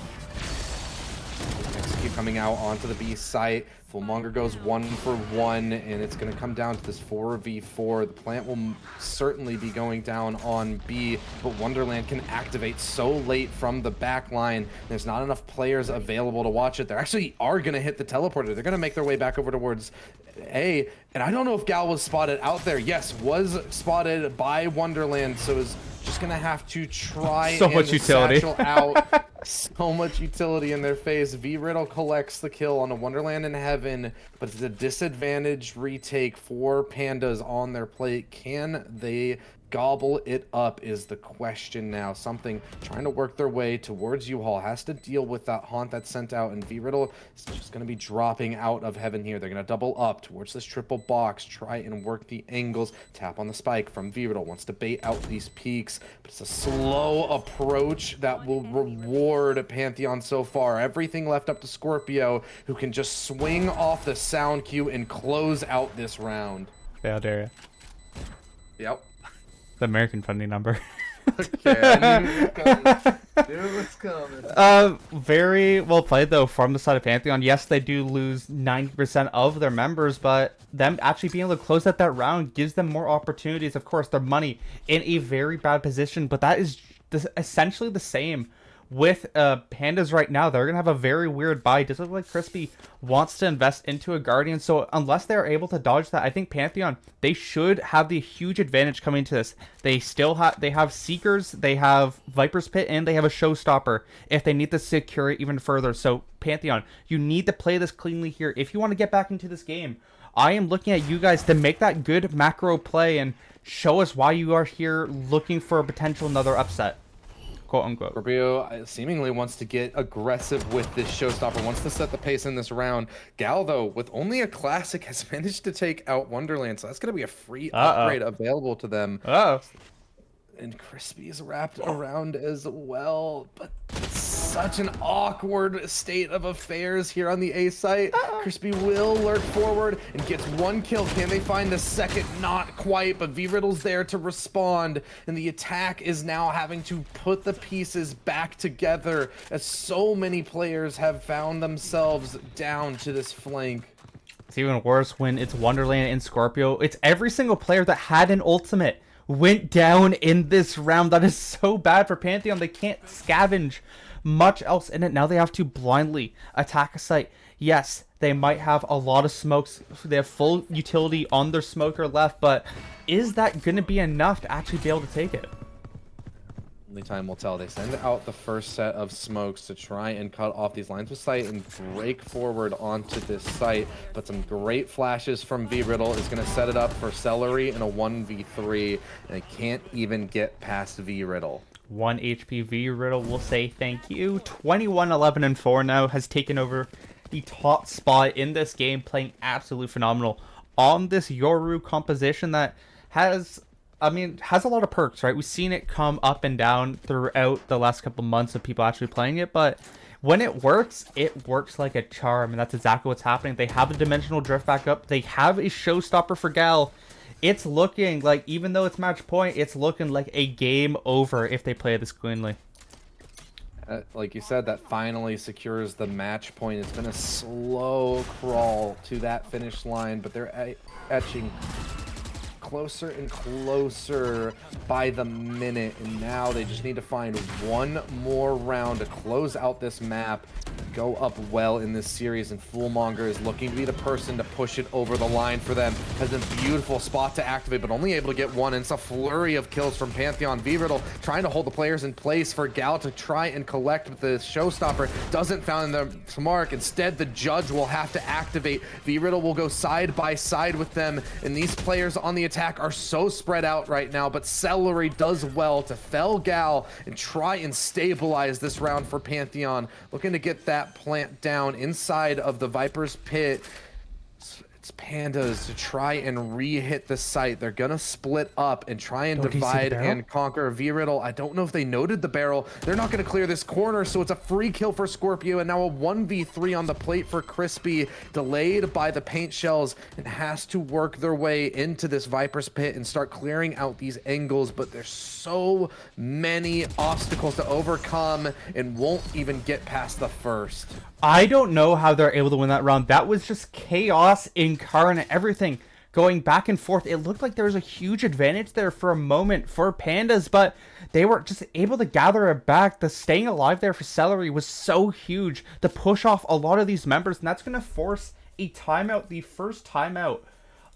Execute coming out onto the B site. Fullmonger goes 1 for 1, and it's going to come down to this 4v4. The plant will certainly be going down on B, but Wonderland can activate so late from the back line. There's not enough players available to watch it. They actually are going to hit the teleporter. They're going to make their way back over towards A, and I don't know if Gal was spotted out there. Yes, was spotted by Wonderland, so is just going to have to try so much utility. Satchel out. So much utility in their face. V-Riddle collects the kill on a Wonderland in Heaven, but it's a disadvantaged retake for Pandas on their plate. Can they gobble it up is the question now. Something trying to work their way towards U-Haul has to deal with that haunt that's sent out, and V-Riddle is just going to be dropping out of Heaven here. They're going to double up towards this triple box, try and work the angles. Tap on the spike from V-Riddle, wants to bait out these peaks, but it's a slow approach that will reward Pantheon so far. Everything left up to Scorpio, who can just swing off the sound cue and close out this round. Yeah, dare you. Yep. The American funding number. Okay, I knew it was coming. Very well played though from the side of Pantheon. Yes, they do lose 90% of their members, but them actually being able to close out that round gives them more opportunities. Of course, their money in a very bad position, but that is essentially the same with Pandas right now. They're gonna have a very weird buy. Just like Crispy wants to invest into a Guardian, so unless they're able to dodge that, I think Pantheon, they should have the huge advantage coming into this. They have Seekers, they have Viper's Pit, and they have a Showstopper if they need to secure it even further. So Pantheon, you need to play this cleanly here if you want to get back into this game. I am looking at you guys to make that good macro play and show us why you are here looking for a potential another upset, quote unquote. Scorpio seemingly wants to get aggressive with this Showstopper, wants to set the pace in this round. Gal, though, with only a classic, has managed to take out Wonderland, so that's going to be a free upgrade available to them. And Crispy is wrapped around as well, but such an awkward state of affairs here on the A site. Crispy will lurk forward and gets one kill. Can they find a second? Not quite, but V-Riddle's there to respond, and the attack is now having to put the pieces back together as so many players have found themselves down to this flank. It's even worse when it's Wonderland and Scorpio. It's every single player that had an ultimate went down in this round. That is so bad for Pantheon. They can't scavenge much else in it. Now they have to blindly attack a site. Yes, they might have a lot of smokes. They have full utility on their smoker left, but is that going to be enough to actually be able to take it? Only time will tell. They send out the first set of smokes to try and cut off these lines of sight and break forward onto this site. But some great flashes from V-Riddle is going to set it up for Celery in a 1v3, and they can't even get past V-Riddle. 1 HP V-Riddle will say thank you. 21, 11, and 4 now, has taken over the top spot in this game, playing absolutely phenomenal on this Yoru composition that has a lot of perks, right? We've seen it come up and down throughout the last couple months of people actually playing it, but when it works like a charm, and that's exactly what's happening. They have a dimensional drift back up. They have a showstopper for Gal. It's looking like, even though it's match point, it's looking like a game over if they play this cleanly. Like you said, that finally secures the match point. It's been a slow crawl to that finish line, but they're etching closer and closer by the minute, and now they just need to find one more round to close out this map, go up well in this series, and Foolmonger is looking to be the person to push it over the line for them. Has a beautiful spot to activate, but only able to get one, and it's a flurry of kills from Pantheon. V-Riddle trying to hold the players in place for Gal to try and collect, but the showstopper doesn't find the mark. Instead, the judge will have to activate. V-Riddle will go side by side with them, and these players on the attack are so spread out right now, but Celery does well to fell Gal and try and stabilize this round for Pantheon, looking to get that plant down inside of the Viper's pit. It's Pandas to try and re-hit the site. They're gonna split up and try and divide and conquer. V-Riddle, I don't know if they noted the barrel. They're not gonna clear this corner, so it's a free kill for Scorpio, and now a 1v3 on the plate for Crispy, delayed by the paint shells, and has to work their way into this Viper's pit and start clearing out these angles, but there's so many obstacles to overcome and won't even get past the first. I don't know how they're able to win that round. That was just chaos incarnate. Everything going back and forth. It looked like there was a huge advantage there for a moment for Pandas, but they were just able to gather it back. The staying alive there for Celery was so huge to push off a lot of these members, and that's going to force a timeout, the first timeout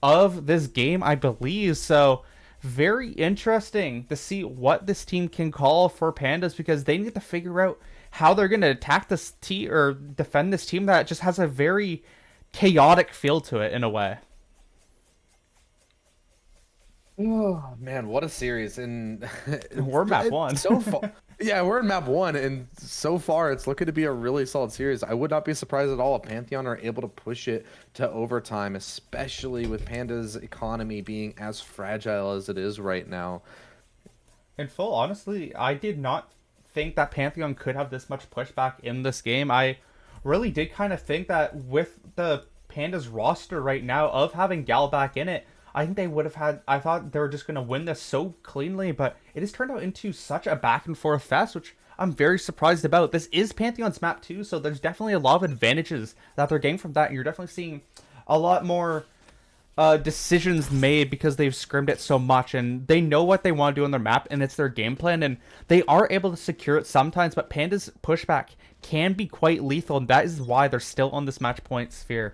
of this game, I believe. So very interesting to see what this team can call for Pandas, because they need to figure out how they're going to attack this team or defend this team that just has a very chaotic feel to it in a way. Oh man, what a series! And we're map one. So far, yeah, we're in map one, and so far it's looking to be a really solid series. I would not be surprised at all if Pantheon are able to push it to overtime, especially with Panda's economy being as fragile as it is right now. In full, honestly, I did not think that Pantheon could have this much pushback in this game. I really did kind of think that with the Pandas roster right now of having Gal back in it, I think they would have had, I thought they were just going to win this so cleanly, but it has turned out into such a back and forth fest, which I'm very surprised about. This is Pantheon's map too, so there's definitely a lot of advantages that they're getting from that, and you're definitely seeing a lot more decisions made because they've scrimmed it so much, and they know what they want to do on their map, and it's their game plan, and they are able to secure it sometimes, but Panda's pushback can be quite lethal, and that is why they're still on this match point sphere.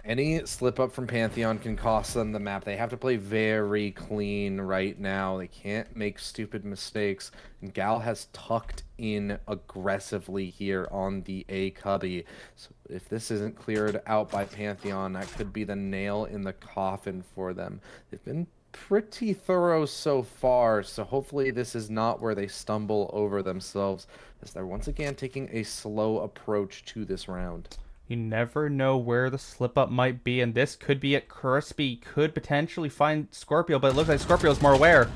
Any slip up from Pantheon can cost them the map. They have to play very clean right now. They can't make stupid mistakes. And Gal has tucked in aggressively here on the A cubby. So if this isn't cleared out by Pantheon, that could be the nail in the coffin for them. They've been pretty thorough so far, so hopefully this is not where they stumble over themselves, as they're once again taking a slow approach to this round. You never know where the slip up might be, and this could be it. Crispy could potentially find Scorpio, but it looks like Scorpio's more aware.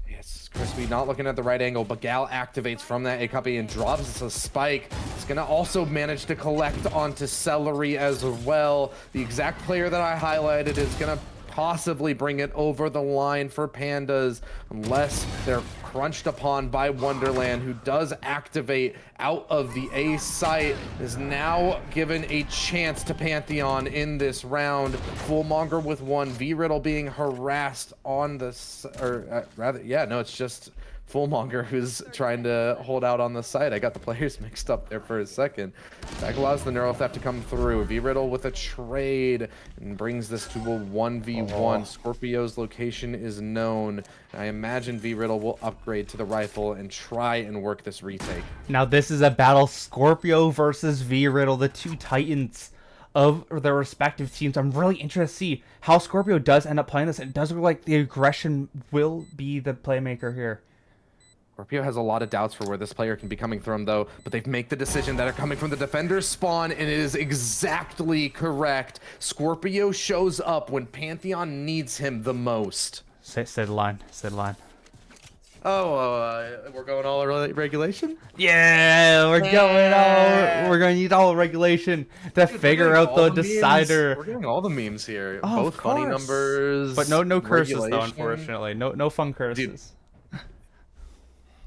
Yes, Crispy not looking at the right angle, but Gal activates from that A-Copy and drops a spike. It's gonna also manage to collect onto Celery as well. The exact player that I highlighted is gonna possibly bring it over the line for Pandas, unless they're crunched upon by Wonderland, who does activate out of the A site, is now given a chance to Pantheon in this round. Fullmonger with one, V-Riddle being harassed on the, it's just Fullmonger who's trying to hold out on the site. I got the players mixed up there for a second. That allows the Neuro Theft to come through. V-Riddle with a trade and brings this to a 1v1. Scorpio's location is known. I imagine V-Riddle will upgrade to the rifle and try and work this retake. Now this is a battle Scorpio versus V-Riddle, the two titans of their respective teams. I'm really interested to see how Scorpio does end up playing this. It does look like the aggression will be the playmaker here. Scorpio has a lot of doubts for where this player can be coming from, though, but they've made the decision that are coming from the defender's spawn, and it is exactly correct. Scorpio shows up when Pantheon needs him the most. Say the line. Say the line. Oh, we're going all regulation? Yeah, we're going to need all regulation to figure out the decider. We're getting all the memes here. Oh, both funny numbers, but no curses regulation. though, unfortunately. No fun curses. Dude.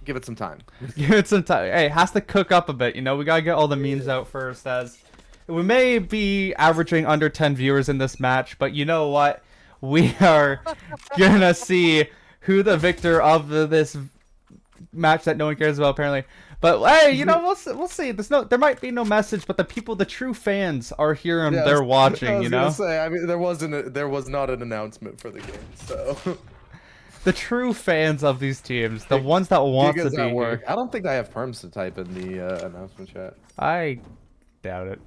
Give it some time. Give it some time. Hey, it has to cook up a bit. You know, we gotta get all the memes out first. As we may be averaging under 10 viewers in this match, but you know what? We are gonna see who the victor of this match that no one cares about apparently. But hey, you know, we'll see. There might be no message, but the true fans are here and they're watching. You know. I was gonna say, I mean, there was not an announcement for the game, so. The true fans of these teams, the ones that want to be here. I don't think I have perms to type in the announcement chat. I doubt it.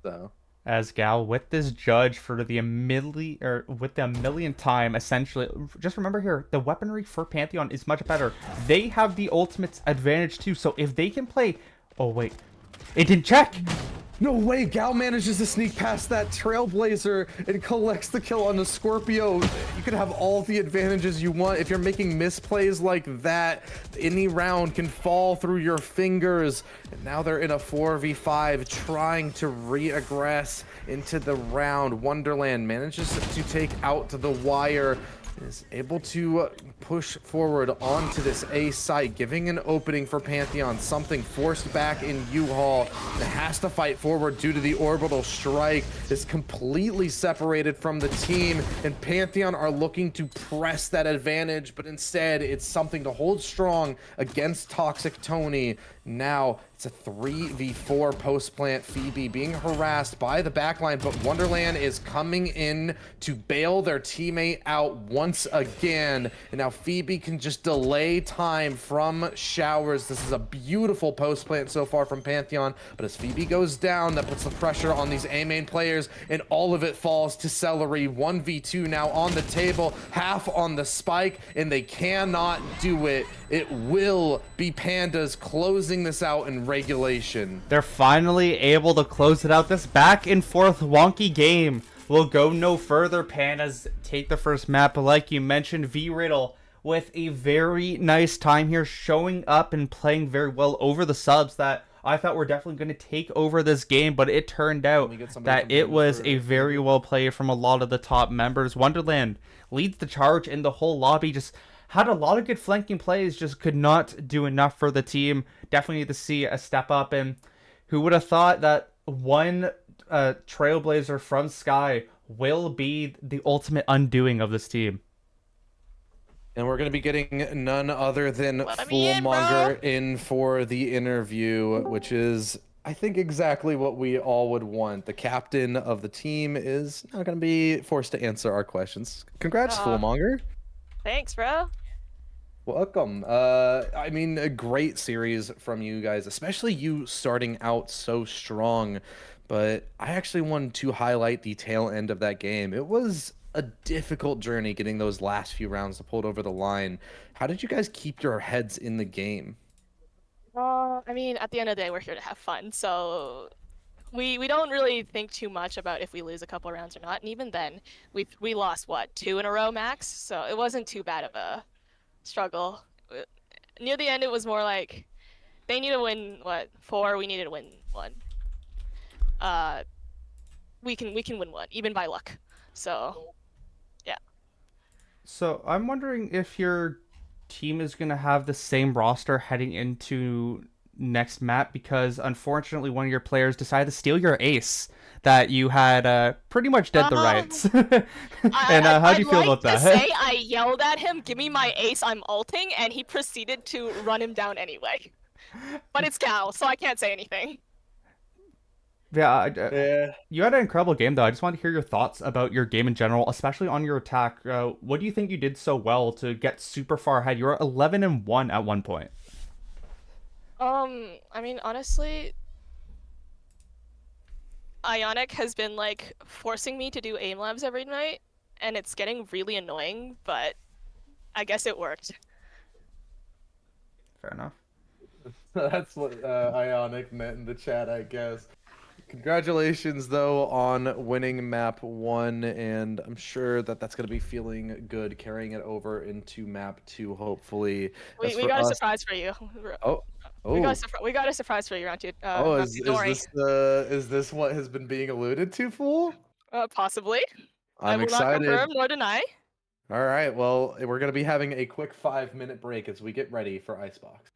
So. As Gal with this judge for the millionth time, essentially. Just remember here, the weaponry for Pantheon is much better. They have the ultimate advantage too. So if they can play, oh wait, it didn't check. No way, Gal manages to sneak past that Trailblazer and collects the kill on the Scorpio. You can have all the advantages you want. If you're making misplays like that, any round can fall through your fingers. And now they're in a 4v5 trying to re-aggress into the round. Wonderland manages to take out the wire. Is able to push forward onto this A site, giving an opening for Pantheon. Something forced back in U-Haul. It has to fight forward due to the orbital strike. Is completely separated from the team, and Pantheon are looking to press that advantage, but instead it's something to hold strong against Toxic Tony. Now it's a 3v4 post plant. Phoebe being harassed by the backline, but Wonderland is coming in to bail their teammate out once again. And now Phoebe can just delay time from Showers. This is a beautiful post plant so far from Pantheon, but as Phoebe goes down, that puts the pressure on these A main players, and all of it falls to Celery. 1v2 now on the table, half on the spike, and they cannot do it. It will be Pandas closing this out in regulation. They're finally able to close it out. This back and forth wonky game will go no further. Pandas take the first map, but like you mentioned, V-Riddle with a very nice time here, showing up and playing very well over the subs that I thought were definitely going to take over this game, but it turned out that it was a very well play from a lot of the top members. Wonderland leads the charge in the whole lobby, just had a lot of good flanking plays, just could not do enough for the team. Definitely need to see a step up, and who would have thought that one Trailblazer from Sky will be the ultimate undoing of this team. And we're going to be getting none other than Fullmonger in for the interview, which is, I think, exactly what we all would want. The captain of the team is not going to be forced to answer our questions. Congrats, Fullmonger. Thanks, bro. Welcome. I mean, a great series from you guys, especially you starting out so strong. But I actually wanted to highlight the tail end of that game. It was a difficult journey getting those last few rounds to pull it over the line. How did you guys keep your heads in the game? I mean, at the end of the day, we're here to have fun. So we don't really think too much about if we lose a couple rounds or not, and even then, we lost what, 2 in a row max, so it wasn't too bad of a struggle. Near the end, it was more like they need to win what 4, we needed to win 1. Uh, we can win 1 even by luck. So yeah. So I'm wondering if your team is going to have the same roster heading into next map because unfortunately one of your players decided to steal your ace that you had pretty much dead the Um, rights. And how do I'd you feel like about to that? say I yelled at him, "Give me my ace, I'm ulting," and he proceeded to run him down anyway. But it's Cal, so I can't say anything. Yeah, Yeah. you had an incredible game though. I just want to hear your thoughts about your game in general, especially on your attack. What do you think you did so well to get super far ahead? You were 11-1 at one point. I mean, honestly, Ionic has been like forcing me to do aim labs every night, and it's getting really annoying, but I guess it worked. Fair enough. That's what Ionic meant in the chat, I guess. Congratulations, though, on winning map 1, and I'm sure that that's going to be feeling good carrying it over into map 2, hopefully. As We for got a us, surprise for you. oh, We got oh, we got a surprise for you, round two. oh, Round two. Don't worry. is this what has been being alluded to, fool? Possibly. I I'm will not excited. confirm nor deny. All right, well, we're going to be having a quick 5-minute break as we get ready for Icebox.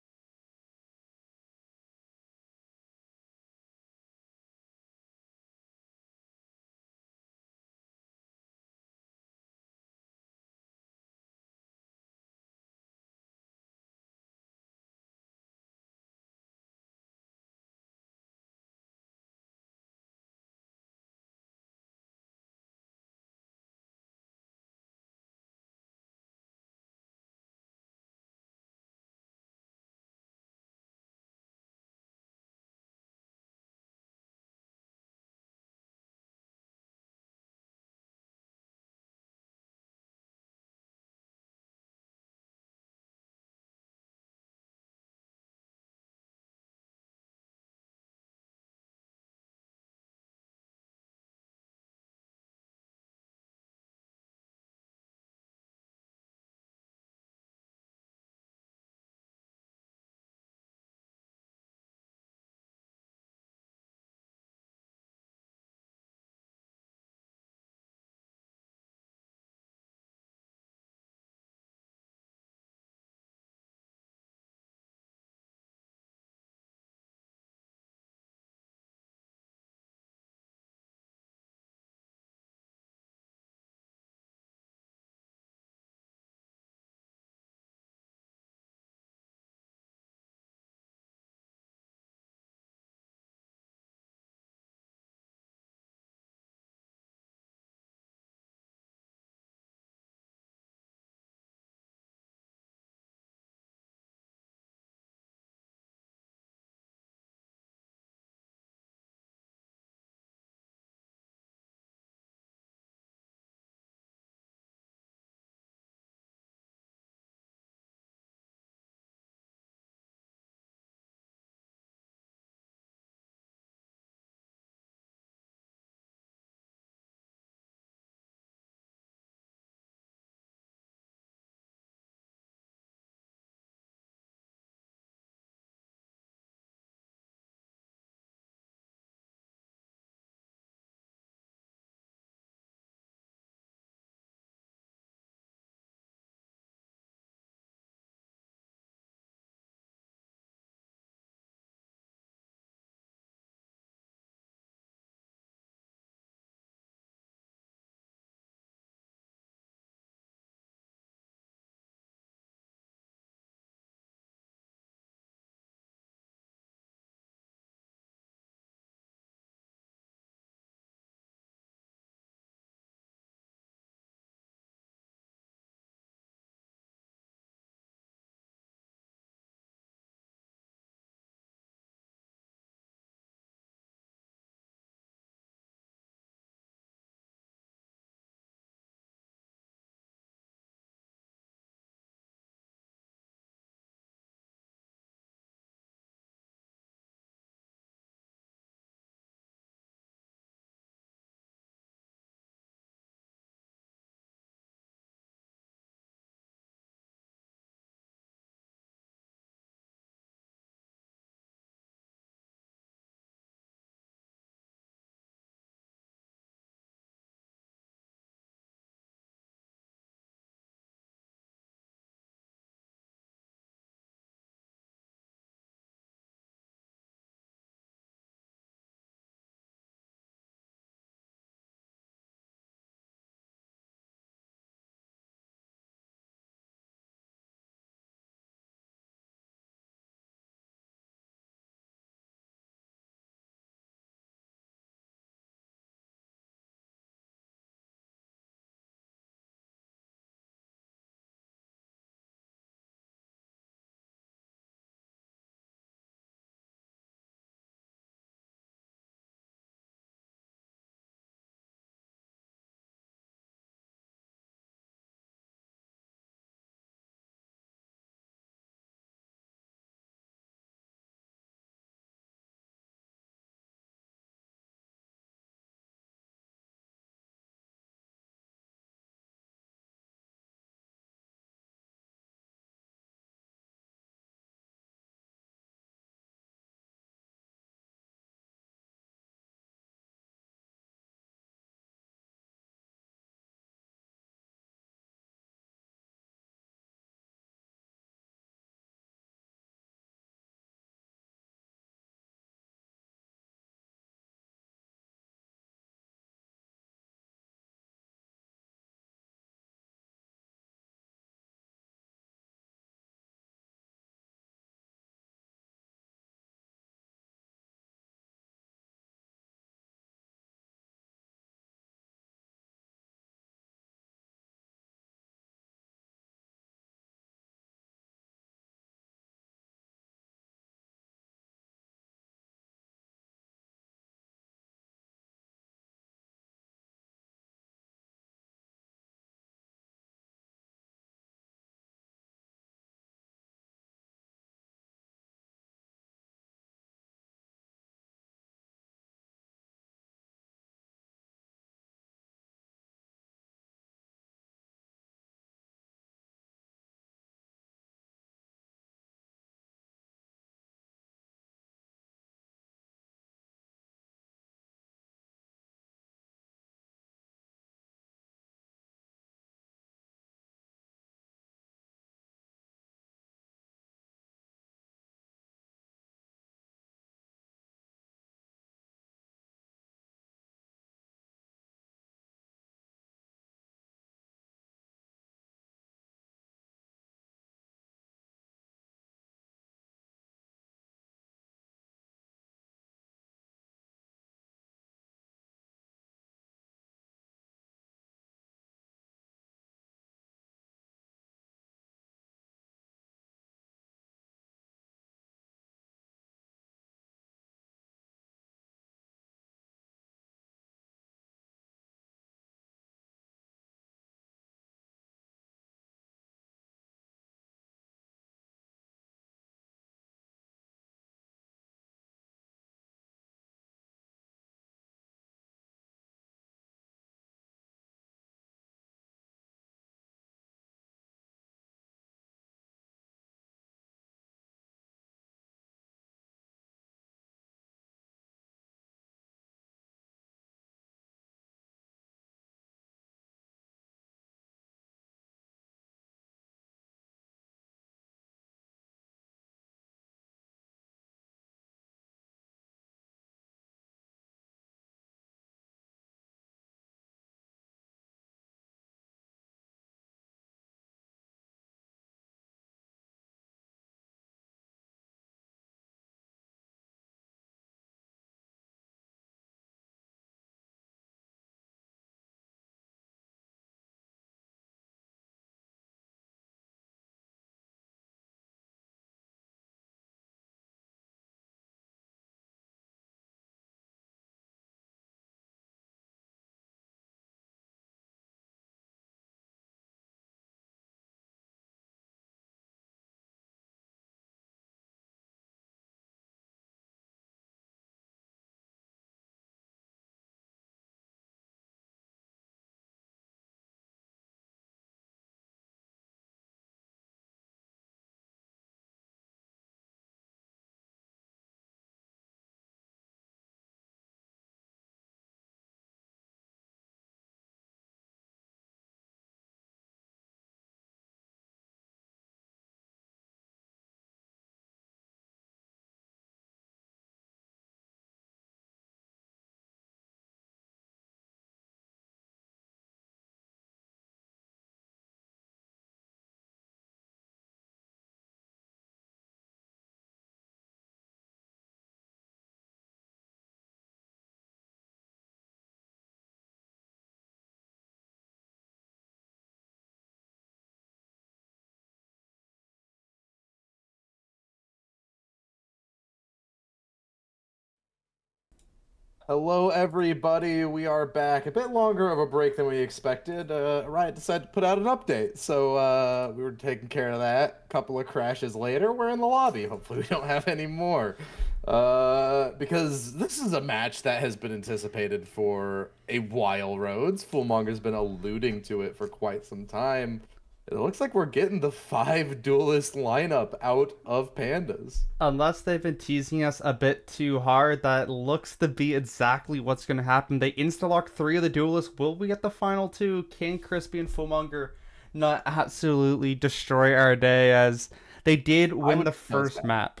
Hello, everybody. We are back. A bit longer of a break than we expected. Riot decided to put out an update, so we were taking care of that. A couple of crashes later, we're in the lobby. Hopefully, we don't have any more. Because this is a match that has been anticipated for a while, Rhodes. Foolmonger's been alluding to it for quite some time. It looks like we're getting the 5 duelist lineup out of Pandas. Unless they've been teasing us a bit too hard, that looks to be exactly what's going to happen. They insta-lock 3 of the duelists. Will we get the final 2? Can Crispy and Foolmonger not absolutely destroy our day, as they did win the first map?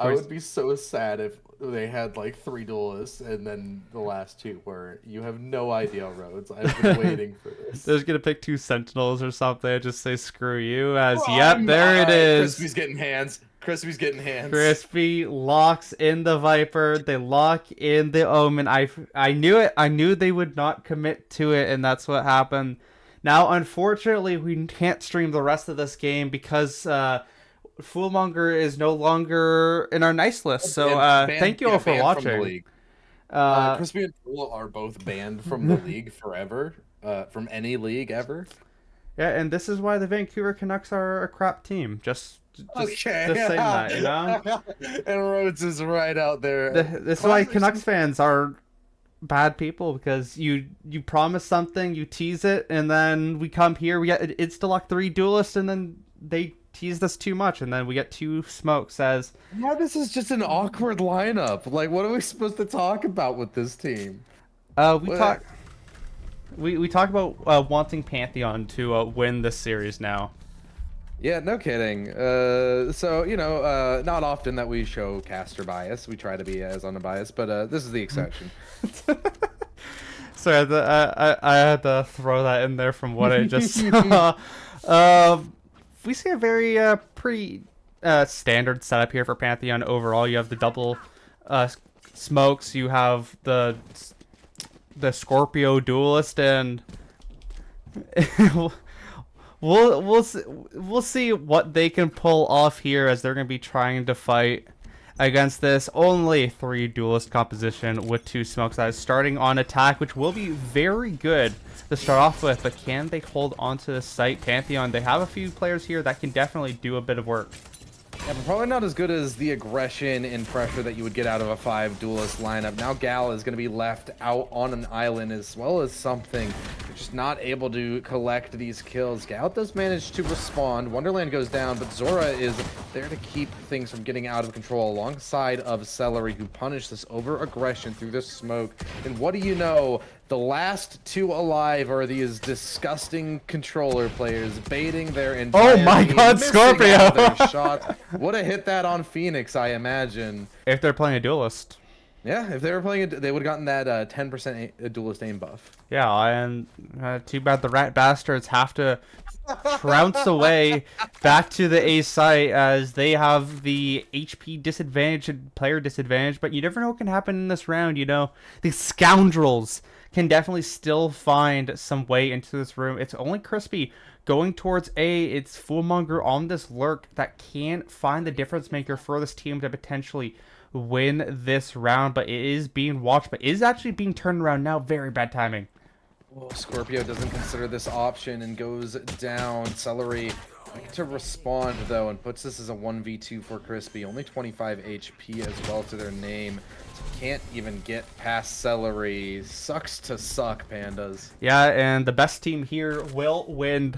I would be so sad if they had like 3 duelists and then the last 2 were. You have no idea, Rhodes. I've been waiting for this. They're just gonna pick 2 sentinels or something and just say screw you. As yep, there it is. Crispy's getting hands. Crispy's getting hands. Crispy locks in the Viper. They lock in the Omen. I knew it. I knew they would not commit to it, and that's what happened. Now, unfortunately, we can't stream the rest of this game because Foolmonger is no longer in our nice list. So thank you all for watching. Crispy and Fool are both banned from the league forever. From any league ever. Yeah, and this is why the Vancouver Canucks are a crap team. Just saying that, you know? And Rhodes is right out there. This is why Canucks fans are bad people, because you promise something, you tease it, and then we come here, we get insta-lock 3 duelists, and then they teased us too much, and then we get 2 smokes. As yeah, this is just an awkward lineup. Like, what are we supposed to talk about with this team? We talk about wanting Pantheon to win this series now. Yeah, no kidding. So, you know, not often that we show caster bias. We try to be as unbiased, but this is the exception. Sorry, I had to throw that in there from what I just saw. We see a very pretty standard setup here for Pantheon overall. You have the double smokes, you have the Scorpio duelist, and we'll see what they can pull off here, as they're going to be trying to fight against this only 3 duelist composition with 2 smokes. That is starting on attack, which will be very good to start off with, but can they hold onto the site? Pantheon, they have a few players here that can definitely do a bit of work. Yeah, but probably not as good as the aggression and pressure that you would get out of a 5 duelist lineup. Now Gal is going to be left out on an island, as well as something. They're just not able to collect these kills. Gal does manage to respond. Wonderland goes down, but Zora is there to keep things from getting out of control, alongside of Celery, who punished this over-aggression through the smoke. And what do you know? The last 2 alive are these disgusting controller players baiting their entire Oh my team, god, Scorpio! their shots. Would have hit that on Phoenix, I imagine. If they're playing a duelist. Yeah, if they were playing it, they would have gotten that 10% duelist aim buff. Yeah, and too bad the rat bastards have to trounce away back to the A site, as they have the HP disadvantage and player disadvantage. But you never know what can happen in this round, you know? These scoundrels can definitely still find some way into this room. It's only Crispy going towards A. It's Foolmonger on this lurk that can't find the difference maker for this team to potentially win this round, but it is being watched, but is actually being turned around now. Very bad timing. Well, Scorpio doesn't consider this option and goes down. Celery to respond, though, and puts this as a 1v2 for Crispy. Only 25 HP as well to their name. So can't even get past Celery. Sucks to suck, Pandas. Yeah, and the best team here will win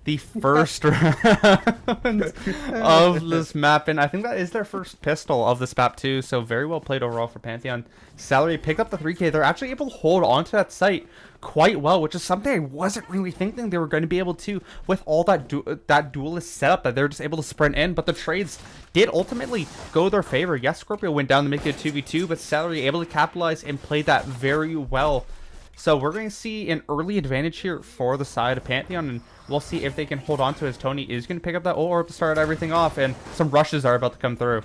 the first round of this map, and I think that is their first pistol of this map too, so very well played overall for Pantheon. Celery picked up the 3K. They're actually able to hold on to that site quite well, which is something I wasn't really thinking they were going to be able to with all that duelist setup, that they're just able to sprint in, but the trades did ultimately go their favor. Yes, Scorpio went down to make it a 2v2, but Celery able to capitalize and play that very well. So we're going to see an early advantage here for the side of Pantheon, and we'll see if they can hold on to, as Tony is going to pick up that orb to start everything off, and some rushes are about to come through.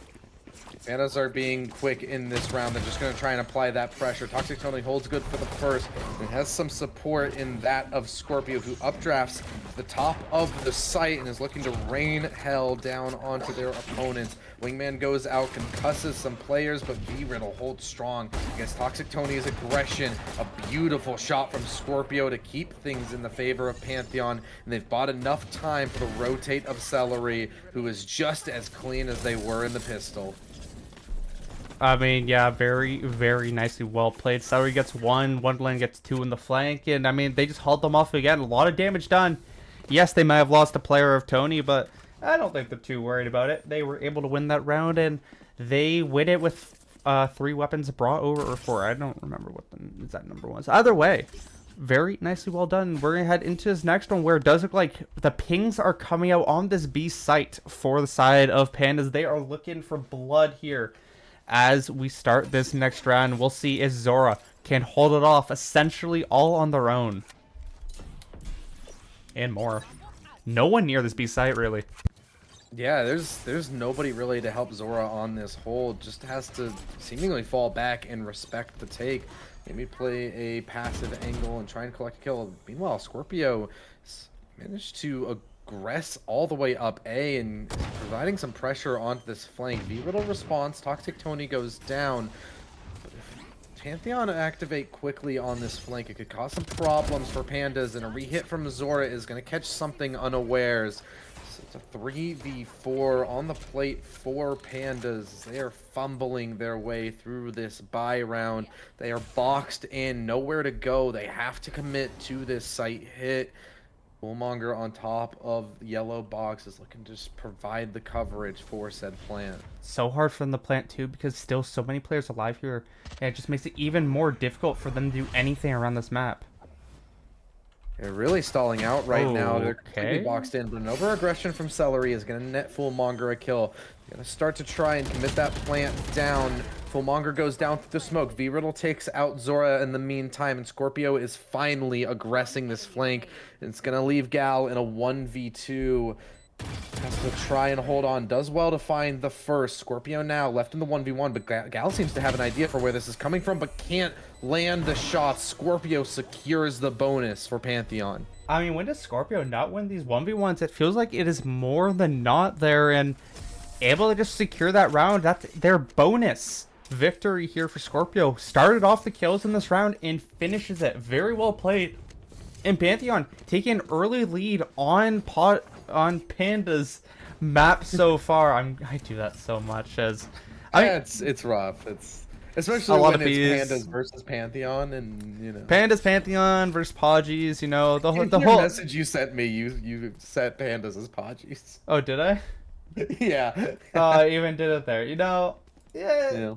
Pandas are being quick in this round. They're just going to try and apply that pressure. Toxic Tony holds good for the first and has some support in that of Scorpio, who updrafts to the top of the site and is looking to rain hell down onto their opponents. Wingman goes out, concusses some players, but V-Riddle holds strong against Toxic Tony's aggression. A beautiful shot from Scorpio to keep things in the favor of Pantheon, and they've bought enough time for the rotate of Celery, who is just as clean as they were in the pistol. I mean, yeah, very, very nicely well played. Celery gets 1, Wonderland gets 2 in the flank, and I mean, they just hauled them off again. A lot of damage done. Yes, they might have lost a player of Tony, but I don't think they're too worried about it. They were able to win that round, and they win it with 3 weapons brought over, or 4. I don't remember what the exact number was. Either way, very nicely well done. We're going to head into this next one where it does look like the pings are coming out on this B site for the side of Pandas. They are looking for blood here. As we start this next round, we'll see if Zora can hold it off essentially all on their own. And more. No one near this B site, really. Yeah, there's nobody really to help Zora on this hold. Just has to seemingly fall back and respect the take. Maybe play a passive angle and try and collect a kill. Meanwhile, Scorpio managed to aggress all the way up A and is providing some pressure onto this flank. V-Riddle response. Toxic Tony goes down. But if Pantheon activate quickly on this flank, it could cause some problems for Pandas, and a re-hit from Zora is going to catch something unawares. So it's a 3v4 on the plate for Pandas. They are fumbling their way through this bye round. They are boxed in, nowhere to go. They have to commit to this site hit. Bullmonger on top of the yellow box is looking to just provide the coverage for said plant. So hard for them to plant too, because still so many players alive here, and it just makes it even more difficult for them to do anything around this map. They're really stalling out right now. They're completely Okay. boxed in, but an over-aggression from Celery is going to net Fullmonger a kill. They're going to start to try and commit that plant down. Fullmonger goes down through the smoke. V-Riddle takes out Zora in the meantime, and Scorpio is finally aggressing this flank. And it's going to leave Gal in a 1v2. Has to try and hold on. Does well to find the first. Scorpio now left in the 1v1, but Gal seems to have an idea for where this is coming from, but can't land the shots. Scorpio secures the bonus for Pantheon. I mean, when does Scorpio not win these 1v1s? It feels like it is more than not there, and able to just secure that round. That's their bonus victory here for Scorpio. Started off the kills in this round and finishes it. Very well played. And Pantheon taking an early lead on Panda's map so far. I do that so much as It's rough. It's especially a lot when of it's bees. Pandas versus Pantheon, and you know. Pandas Pantheon versus Pajis, you know, the In whole your message you sent me, you set Pandas as Pajis. Oh, did I? Yeah. I even did it there. You know, yeah. Yeah.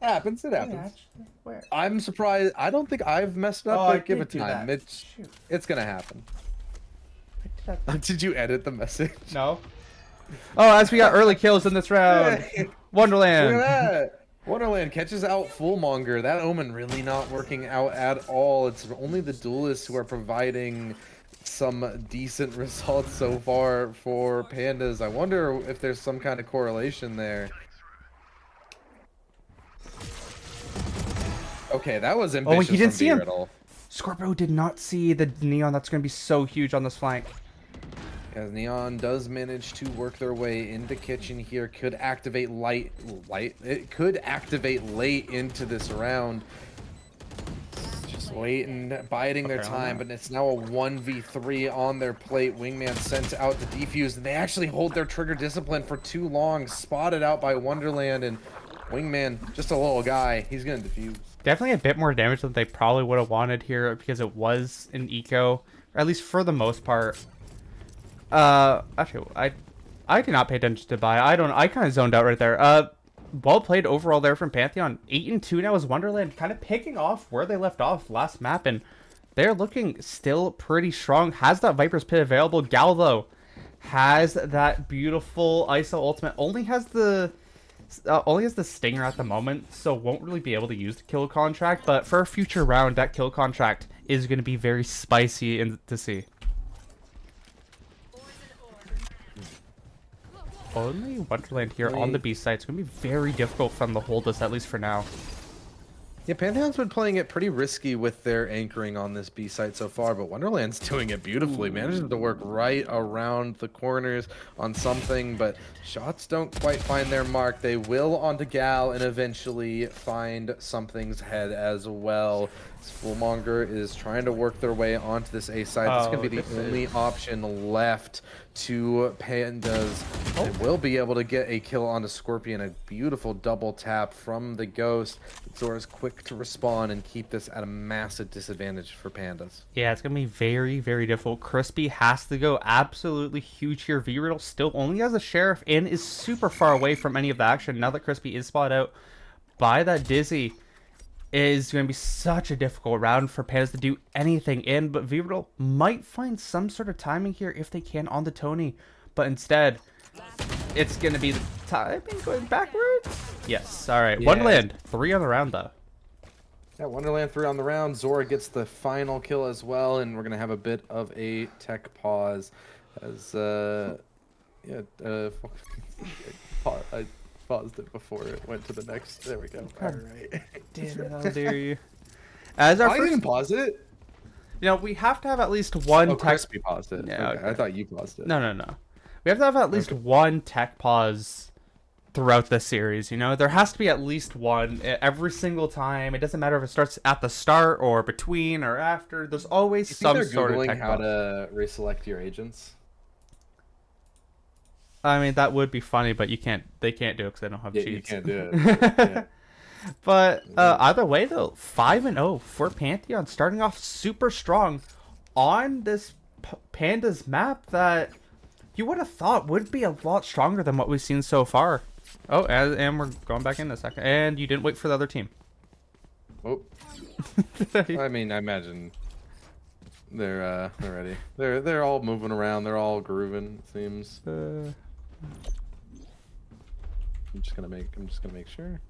Happens. It happens. Actually, where? I'm surprised. I don't think I've messed up, Oh, I but give did it do time. that. It's Shoot. it's gonna happen. Did I- Did you edit the message? No. Oh, as we got early kills in this round. Look at Wonderland. that. Wonderland catches out Fullmonger. That omen really not working out at all. It's only the duelists who are providing some decent results so far for Pandas. I wonder if there's some kind of correlation there. Okay, that was ambitious. he didn't from see him. V-Riddle. Scorpio did not see the neon. That's going to be so huge on this flank. As Neon does manage to work their way into kitchen here, could activate it could activate late into this round. Just waiting, biding their time, but it's now a 1v3 on their plate. Wingman sent out the defuse, and they actually hold their trigger discipline for too long. Spotted out by Wonderland, and Wingman, just a little guy, he's gonna defuse. Definitely a bit more damage than they probably would have wanted here because it was an eco, or at least for the most part. Actually, I did not pay attention to buy. I kind of zoned out right there. Well played overall there from Pantheon. 8-2 now is Wonderland, kind of picking off where they left off last map, and they're looking still pretty strong. Has that Viper's Pit available. Gal, though, has that beautiful ISO ultimate. Only has the stinger at the moment, so won't really be able to use the kill contract. But for a future round, that kill contract is going to be very spicy to see. only Wonderland here on the B side. It's going to be very difficult for them to hold us, at least for now. Yeah, Pantheon's been playing it pretty risky with their anchoring on this B site so far, but Wonderland's doing it beautifully. Manages to work right around the corners on something, but shots don't quite find their mark. They will onto Gal and eventually find something's head as well. Spoolmonger is trying to work their way onto this A side. This is going to be the only option left to Pandas. They will be able to get a kill onto Scorpion. A beautiful double tap from the Ghost. Zora's quick to respawn and keep this at a massive disadvantage for Pandas. Yeah, it's going to be very, very difficult. Crispy has to go absolutely huge here. V-Riddle still only has a Sheriff and is super far away from any of the action. Now that Crispy is spotted out by that Dizzy, is going to be such a difficult round for Pandas to do anything in, but V-Riddle might find some sort of timing here if they can on the Tony, but instead, it's going to be the timing going backwards? Yes, alright. Yeah. Wonderland, 3 on the round though. Yeah, Wonderland 3 on the round. Zora gets the final kill as well, and we're going to have a bit of a tech pause as, I paused it before it went to the next. There we go. All right. Damn it, how dare you. As our I didn't pause it. You know, we have to have at least one tech... Crispy paused it. Yeah, okay. I thought you paused it. No. We have to have at least one tech pause throughout the series, you know? There has to be at least one every single time. It doesn't matter if it starts at the start or between or after. There's always some sort of tech how to reselect your agents? I mean, that would be funny, but they can't do it because they don't have cheats. You can't do it. Yeah. But either way, though, 5-0 for Pantheon, starting off super strong on this Pandas map that you would have thought would be a lot stronger than what we've seen so far. Oh, and we're going back in a second. And you didn't wait for the other team. Oh. I mean, I imagine they're ready. They're all moving around. They're all grooving. It seems. I'm just gonna make sure.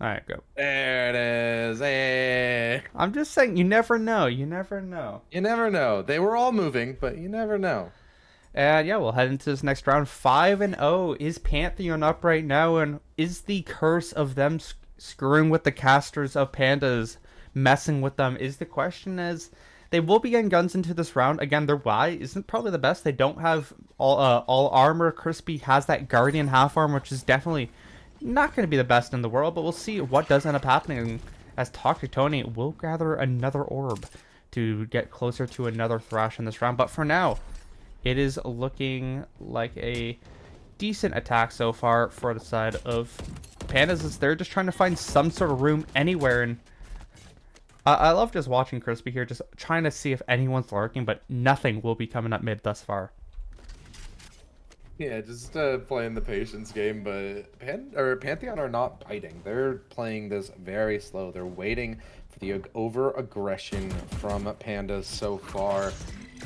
All right, go. There it is. Hey. I'm just saying, you never know. You never know. You never know. They were all moving, but you never know. And yeah, we'll head into this next round. 5-0 is Pantheon up right now, and is the curse of them screwing with the casters of Pandas, messing with them, is the question. As they will be getting guns into this round. Again, their Y isn't probably the best. They don't have all armor. Crispy has that Guardian half arm, which is definitely not going to be the best in the world, but we'll see what does end up happening as Toxic Tony will gather another orb to get closer to another Thrash in this round. But for now, it is looking like a decent attack so far for the side of Pandas, as they're just trying to find some sort of room anywhere. And I love just watching Crispy here, just trying to see if anyone's lurking, but nothing will be coming up mid thus far. Yeah, just playing the patience game, but Pantheon are not biting. They're playing this very slow. They're waiting for the over-aggression from Pandas so far.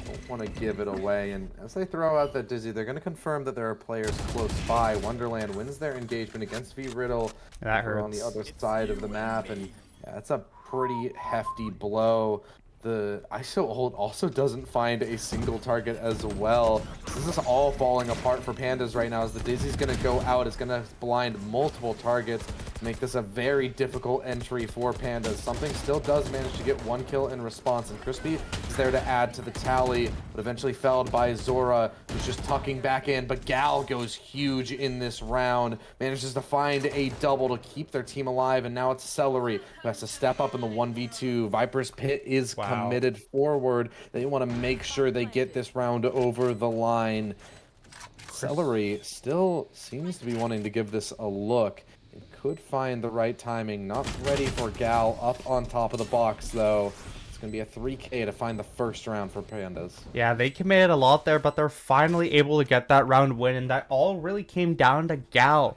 Don't want to give it away, and as they throw out that Dizzy, they're going to confirm that there are players close by. Wonderland wins their engagement against V-Riddle. That hurts. On the other side of the map, and yeah, it's a pretty hefty blow. The ISO ult also doesn't find a single target as well. This is all falling apart for Pandas right now, as the Dizzy's going to go out. It's going to blind multiple targets to make this a very difficult entry for Pandas. Something still does manage to get one kill in response, and Crispy is there to add to the tally, but eventually felled by Zora, who's just tucking back in. But Gal goes huge in this round, manages to find a double to keep their team alive, and now it's Celery who has to step up in the 1v2. Viper's Pit is committed forward. They want to make sure they get this round over the line. Celery still seems to be wanting to give this a look. It could find the right timing. Not ready for Gal up on top of the box, though. It's going to be a 3K to find the first round for Pandas. Yeah, they committed a lot there, but they're finally able to get that round win, and that all really came down to Gal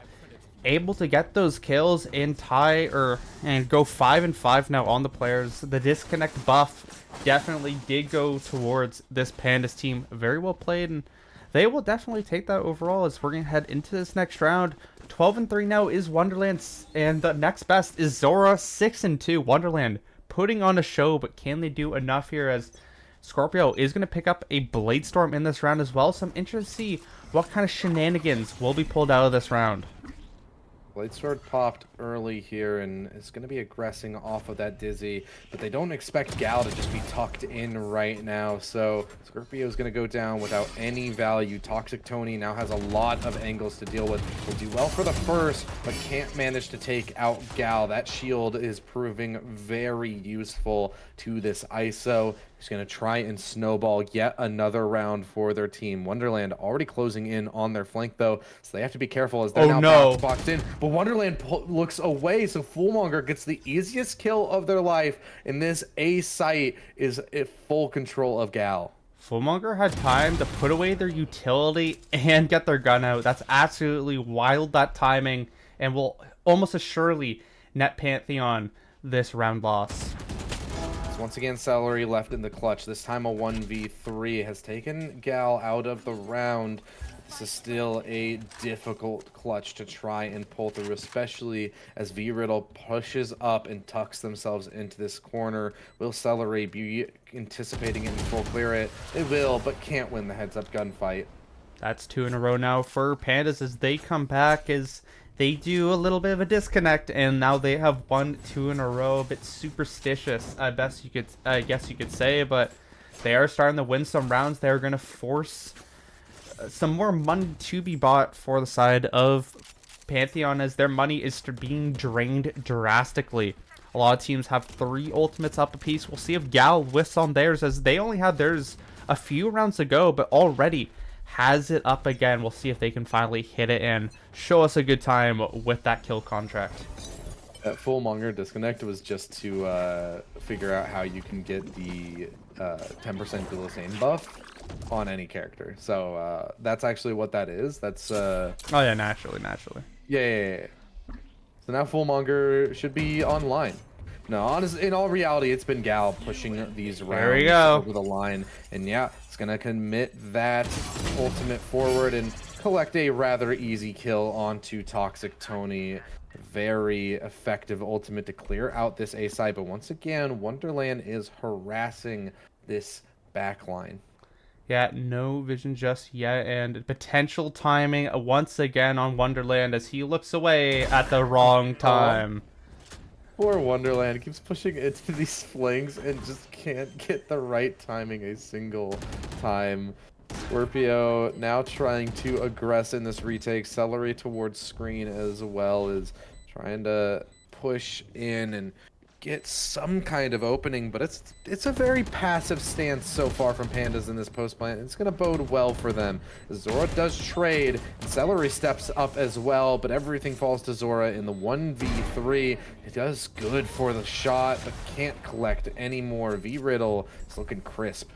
able to get those kills and and go 5-5 now on the players. The disconnect buff definitely did go towards this Pandas team. Very well played, and they will definitely take that overall, as we're going to head into this next round. 12-3 now is Wonderland, and the next best is Zora, 6-2. Wonderland putting on a show, but can they do enough here, as Scorpio is going to pick up a Blade Storm in this round as well, so I'm interested to see what kind of shenanigans will be pulled out of this round. Blade Sword popped early here and is going to be aggressing off of that Dizzy, but they don't expect Gal to just be tucked in right now, so Scorpio is going to go down without any value. Toxic Tony now has a lot of angles to deal with. Will do well for the first, but can't manage to take out Gal. That shield is proving very useful to this ISO. He's going to try and snowball yet another round for their team. Wonderland already closing in on their flank, though, so they have to be careful as they're boxed in. But Wonderland looks away, so Foolmonger gets the easiest kill of their life, and this A site is in full control of Gal. Foolmonger had time to put away their utility and get their gun out. That's absolutely wild, that timing, and will almost assuredly net Pantheon this round loss. Once again, Celery left in the clutch. This time a 1v3 has taken Gal out of the round. This is still a difficult clutch to try and pull through, especially as V-Riddle pushes up and tucks themselves into this corner. Will Celery be anticipating it and full clear it? They will, but can't win the heads-up gunfight. That's 2 in a row now for Pandas as they come back, as they do a little bit of a disconnect, and now they have won 2 in a row. A bit superstitious, I guess you could say, but they are starting to win some rounds. They're going to force some more money to be bought for the side of Pantheon, as their money is being drained drastically. A lot of teams have 3 ultimates up a piece. We'll see if Gal whiffs on theirs, as they only had theirs a few rounds ago, but already has it up again. We'll see if they can finally hit it and show us a good time with that kill contract. That Foolmonger disconnect was just to figure out how you can get the 10% duelist aim buff on any character. So that's actually what that is. That's oh yeah, naturally. Yeah. So now Foolmonger should be online. No, honestly, in all reality, it's been Gal pushing these rounds over the line, and yeah, it's gonna commit that ultimate forward and collect a rather easy kill onto Toxic Tony. Very effective ultimate to clear out this A side, but once again, Wonderland is harassing this backline. Yeah, no vision just yet, and potential timing once again on Wonderland as he looks away at the wrong time. Poor Wonderland keeps pushing into these flings and just can't get the right timing a single time. Scorpio now trying to aggress in this retake. Celery towards screen as well, as trying to push in and get some kind of opening, but it's a very passive stance so far from Pandas in this post plant. It's going to bode well for them. Zora does trade, Celery steps up as well, but everything falls to Zora in the 1v3. It does good for the shot, but can't collect anymore. V-Riddle is looking crisp.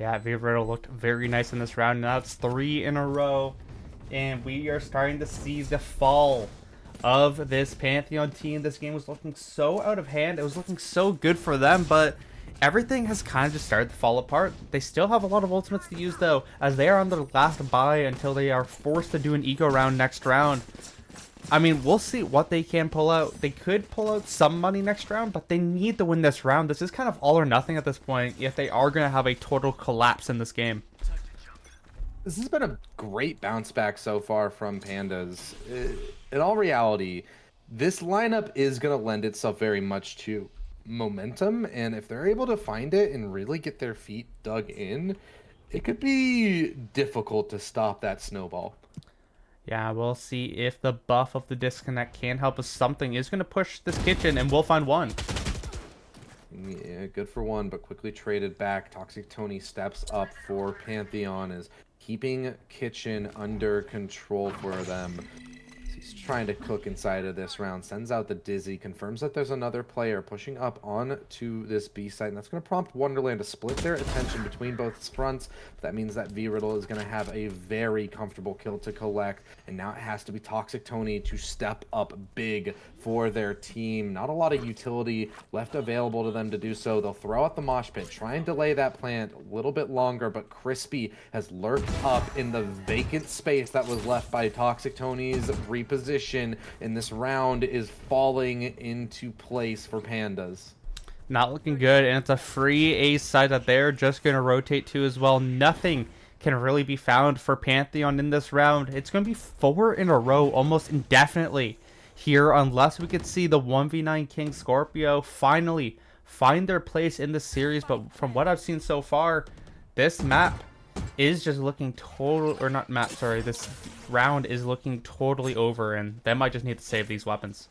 Yeah, V-Riddle looked very nice in this round. Now it's 3 in a row, and we are starting to see the fall of this Pantheon team. This game was looking so out of hand. It was looking so good for them, but everything has kind of just started to fall apart. They still have a lot of ultimates to use, though, as they are on their last buy until they are forced to do an eco round next round. I mean, we'll see what they can pull out. They could pull out some money next round, but they need to win this round. This is kind of all or nothing at this point if they are going to have a total collapse in this game. This has been a great bounce back so far from Pandas. In all reality, this lineup is going to lend itself very much to momentum, and if they're able to find it and really get their feet dug in, it could be difficult to stop that snowball. Yeah, we'll see if the buff of the disconnect can help us. Something is going to push this kitchen, and we'll find one. Yeah, good for one, but quickly traded back. Toxic Tony steps up for Pantheon, is keeping kitchen under control for them. He's trying to cook inside of this round, sends out the Dizzy, confirms that there's another player pushing up on to this B site, and that's going to prompt Wonderland to split their attention between both fronts. That means that V-Riddle is going to have a very comfortable kill to collect, and now it has to be Toxic Tony to step up big for their team. Not a lot of utility left available to them to do so. They'll throw out the mosh pit, try and delay that plant a little bit longer, but Crispy has lurked up in the vacant space that was left by Toxic Tony's reposition, and this round is falling into place for Pandas. Not looking good, and it's a free A side that they're just going to rotate to as well. Nothing can really be found for Pantheon in this round. It's going to be 4 in a row almost indefinitely here, unless we could see the 1v9 King Scorpio finally find their place in the series. But from what I've seen so far, this map is just looking total, or not map, sorry, this round is looking totally over, and they might just need to save these weapons.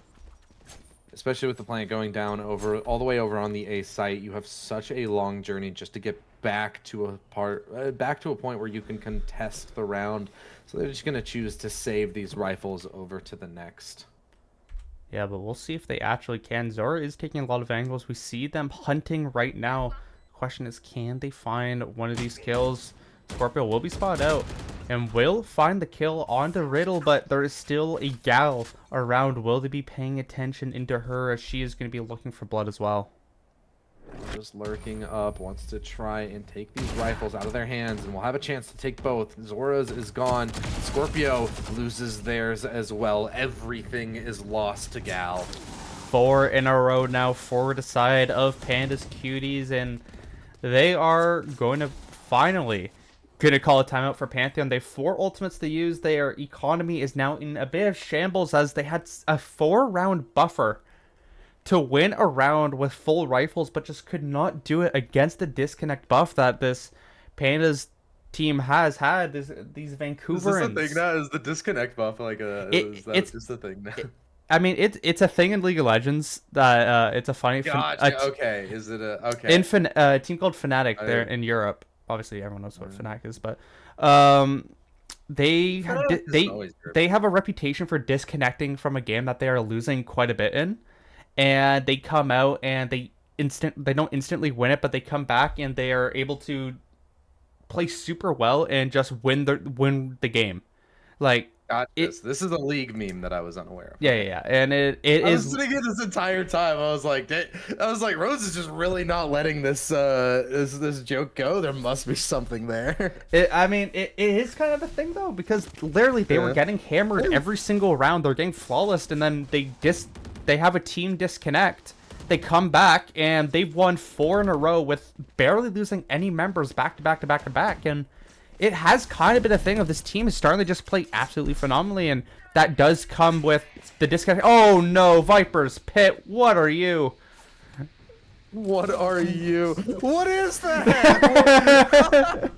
Especially with the plant going down all the way over on the A site, you have such a long journey just to get back to a point where you can contest the round. So they're just gonna choose to save these rifles over to the next. Yeah, but we'll see if they actually can. Zora is taking a lot of angles. We see them hunting right now. Question is, can they find one of these kills? Scorpio will be spotted out and will find the kill onto Riddle, but there is still a gal around. Will they be paying attention into her, as she is going to be looking for blood as well? Just lurking up, wants to try and take these rifles out of their hands, and we'll have a chance to take both. Zora's is gone. Scorpio loses theirs as well. Everything is lost to Gal. 4 in a row now for the side of Panda's Cuties, and they are going to finally gonna call a timeout for Pantheon. They have 4 ultimates to use. Their economy is now in a bit of shambles, as they had a 4-round buffer to win a round with full rifles, but just could not do it against the disconnect buff that this Panda's team has had. These Vancouverans. Is this a thing now? Is the disconnect buff like it's just a thing now? I mean, it's a thing in League of Legends that it's a funny. Gotcha. Okay, is it a okay? A team called Fnatic. They're in Europe. Obviously, everyone knows what Fnatic is, but they have a reputation for disconnecting from a game that they are losing quite a bit in, and they come out and they don't instantly win it, but they come back and they are able to play super well and just win the game. Like, this is a league meme that I was unaware of. Yeah. And I was sitting here this entire time. I was like, Rose is just really not letting this joke go. There must be something there. It is kind of a thing though, because literally they were getting hammered every single round. They're getting flawless, and then they have a team disconnect. They come back and they've won 4 in a row with barely losing any members back to back, and it has kind of been a thing of this team is starting to just play absolutely phenomenally, and that does come with the disconnect. Oh no, Vipers, Pit, what are you? What are you? What is that?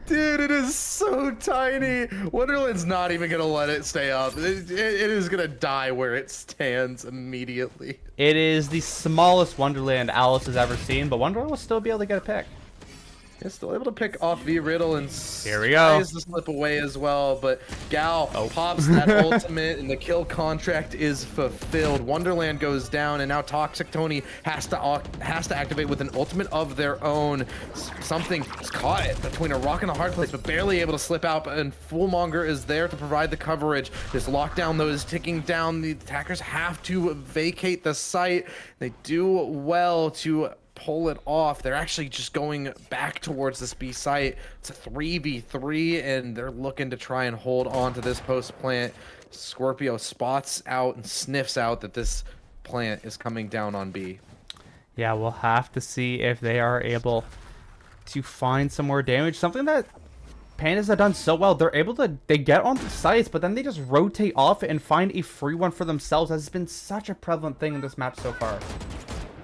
Dude, it is so tiny. Wonderland's not even gonna let it stay up. It is gonna die where it stands immediately. It is the smallest Wonderland Alice has ever seen, but Wonderland will still be able to get a pick. It's still able to pick off V-Riddle and here we go. Tries to slip away as well, but Gal pops that ultimate and the kill contract is fulfilled. Wonderland goes down, and now Toxic Tony has to activate with an ultimate of their own. Something's caught it between a rock and a hard place, but barely able to slip out, and Foolmonger is there to provide the coverage. This lockdown though is ticking down. The attackers have to vacate the site. They do well to pull it off. They're actually just going back towards this B site. It's a 3v3, and they're looking to try and hold on to this post plant. Scorpio spots out and sniffs out that this plant is coming down on B. Yeah, we'll have to see if they are able to find some more damage. Something that Pandas have done so well, they get on the sites, but then they just rotate off and find a free one for themselves. That has been such a prevalent thing in this map so far.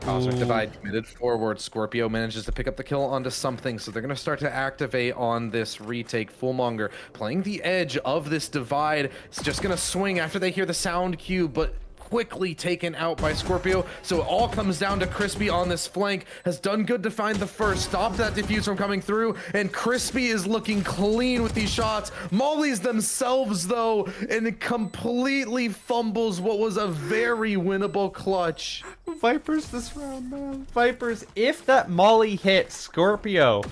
Cosmic Divide committed forward. Scorpio manages to pick up the kill onto something, so they're going to start to activate on this retake. Foolmonger playing the edge of this divide. It's just going to swing after they hear the sound cue, but quickly taken out by Scorpio. So it all comes down to Crispy on this flank. Has done good to find the first, stopped that defuse from coming through, and Crispy is looking clean with these shots. Mollies themselves though, and it completely fumbles what was a very winnable clutch. Vipers this round, man. Vipers, if that Molly hit, Scorpio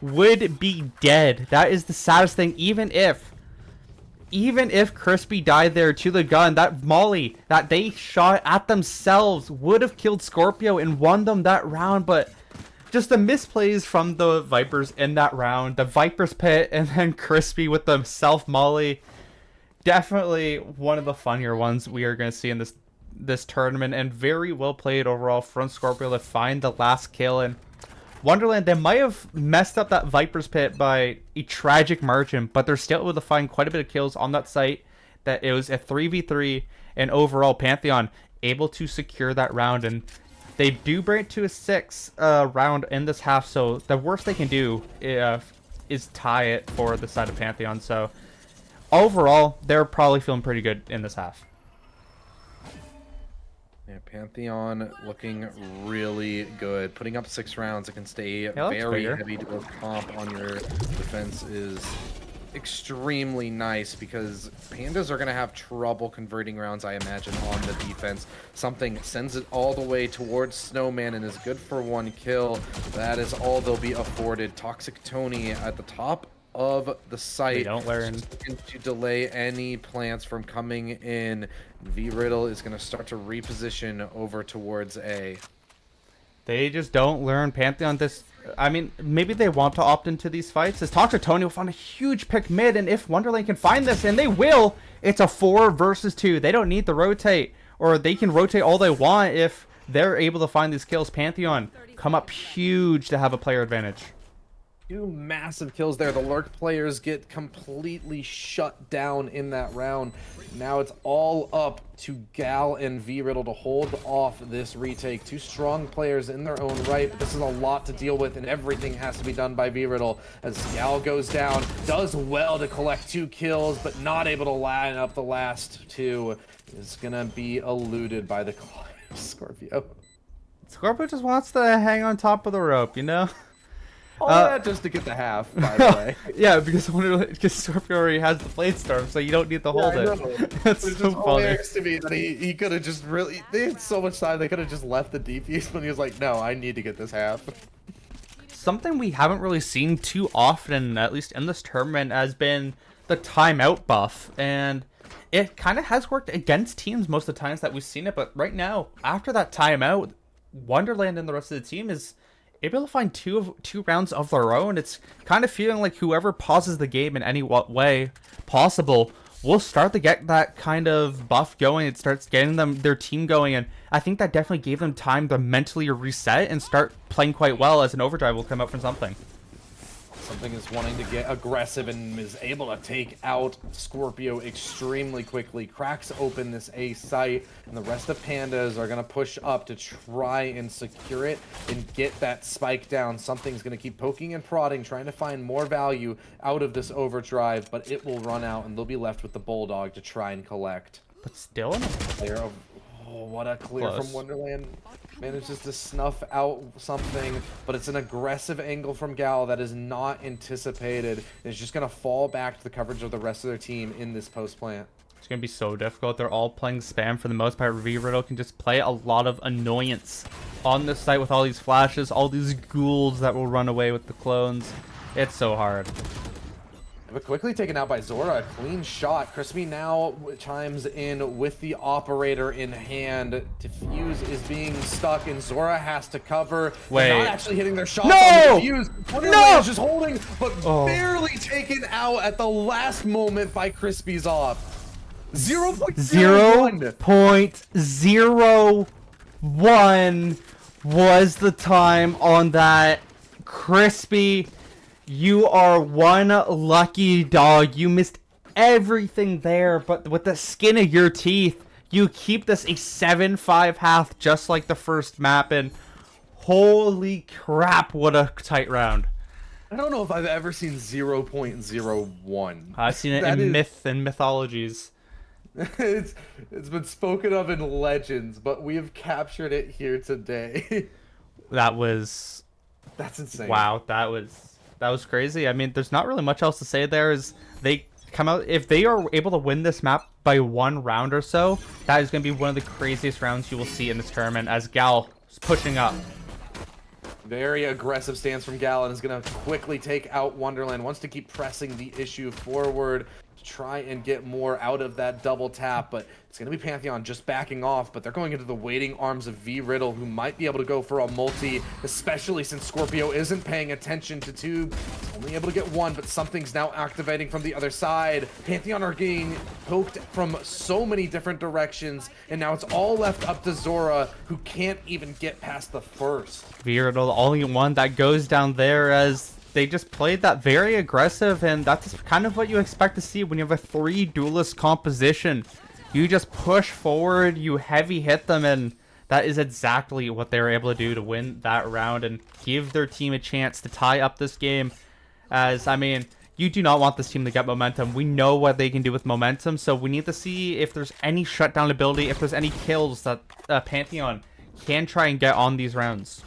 would be dead. That is the saddest thing. Even if Crispy died there to the gun, that Molly that they shot at themselves would have killed Scorpio and won them that round. But just the misplays from the Vipers in that round, the Vipers pit, and then Crispy with the self Molly, definitely one of the funnier ones we are going to see in this this tournament, and very well played overall from Scorpio to find the last kill. And Wonderland, they might have messed up that Viper's Pit by a tragic margin, but they're still able to find quite a bit of kills on that site. That it was a 3v3, and overall Pantheon able to secure that round, and they do bring it to a 6 round in this half. So the worst they can do is tie it for the side of Pantheon. So overall, they're probably feeling pretty good in this half. Yeah, Pantheon looking really good. Putting up 6 rounds, it can stay looks very bigger. heavy to comp on your defense is extremely nice, because Pandas are going to have trouble converting rounds, I imagine, on the defense. Something sends it all the way towards Snowman and is good for 1 kill. That is all they'll be afforded. Toxic Tony at the top of the site. They don't learn. Just looking to delay any plants from coming in. V-Riddle is going to start to reposition over towards A. They just don't learn. Pantheon this... I mean, maybe they want to opt into these fights. As Toxic Tony will find a huge pick mid, and if Wonderland can find this, and they will, it's a 4 versus 2. They don't need to rotate, or they can rotate all they want if they're able to find these kills. Pantheon come up huge to have a player advantage. 2 massive kills there. The Lurk players get completely shut down in that round. Now it's all up to Gal and V-Riddle to hold off this retake. 2 strong players in their own right, but this is a lot to deal with, and everything has to be done by V-Riddle. As Gal goes down, does well to collect 2 kills, but not able to line up the last 2. Is gonna be eluded by the Scorpio. Scorpio just wants to hang on top of the rope, you know? All that just to get the half, by the way. Yeah, because Scorpio already has the Blade Storm, so you don't need to hold it. That's It's so just funny. hilarious to me that he could have just really... They had so much time, they could have just left the defuse, but he was like, no, I need to get this half. Something we haven't really seen too often, at least in this tournament, has been the timeout buff. And it kind of has worked against teams most of the times that we've seen it, but right now, after that timeout, Wonderland and the rest of the team is able to find two rounds of their own. It's kind of feeling like whoever pauses the game in any way possible will start to get that kind of buff going. It starts getting their team going, and I think that definitely gave them time to mentally reset and start playing quite well, as an overdrive will come out from something. Something is wanting to get aggressive and is able to take out Scorpio extremely quickly. Cracks open this A site, and the rest of Pandas are going to push up to try and secure it and get that spike down. Something's going to keep poking and prodding, trying to find more value out of this overdrive, but it will run out, and they'll be left with the Bulldog to try and collect. But still, Clear of... Oh, what a clear Close. from Wonderland. Manages to snuff out something, but it's an aggressive angle from Gal that is not anticipated. It's just going to fall back to the coverage of the rest of their team in this post plant. it's going to be so difficult. They're all playing spam for the most part. V-Riddle can just play a lot of annoyance on this site with all these flashes, all these ghouls that will run away with the clones. It's so hard. But quickly taken out by Zora. Clean shot. Crispy now chimes in with the operator in hand. Diffuse is being stuck, and Zora has to cover. Wait. They're not actually hitting their shots No! on the Diffuse. Wonderland No! is just holding, but barely taken out at the last moment by Crispy's off. 0.01. 0.01 was the time on that. Crispy, you are one lucky dog. You missed everything there, but with the skin of your teeth, you keep this a 7-5 half just like the first map, and holy crap, what a tight round. I don't know if I've ever seen 0.01. I've seen it That in is- myth and mythologies. it's been spoken of in legends, but we have captured it here today. That was... That's insane. Wow, that was crazy. I mean, there's not really much else to say there. Is they come out, if they are able to win this map by 1 round or so, that is going to be one of the craziest rounds you will see in this tournament, as Gal is pushing up. Very aggressive stance from Gal, and is going to quickly take out Wonderland. Wants to keep pressing the issue forward. try and get more out of that double tap, but it's going to be Pantheon just backing off, but they're going into the waiting arms of V-Riddle, who might be able to go for a multi, especially since Scorpio isn't paying attention to Tube. He's only able to get one, but something's now activating from the other side. Pantheon are getting poked from so many different directions, and now it's all left up to Zora, who can't even get past the first. V-Riddle, the only one that goes down there, as they just played that very aggressive, and that's kind of what you expect to see when you have a 3 duelist composition. You just push forward, you heavy hit them, and that is exactly what they were able to do to win that round and give their team a chance to tie up this game. As, I mean, you do not want this team to get momentum. We know what they can do with momentum, so we need to see if there's any shutdown ability, if there's any kills that Pantheon can try and get on these rounds.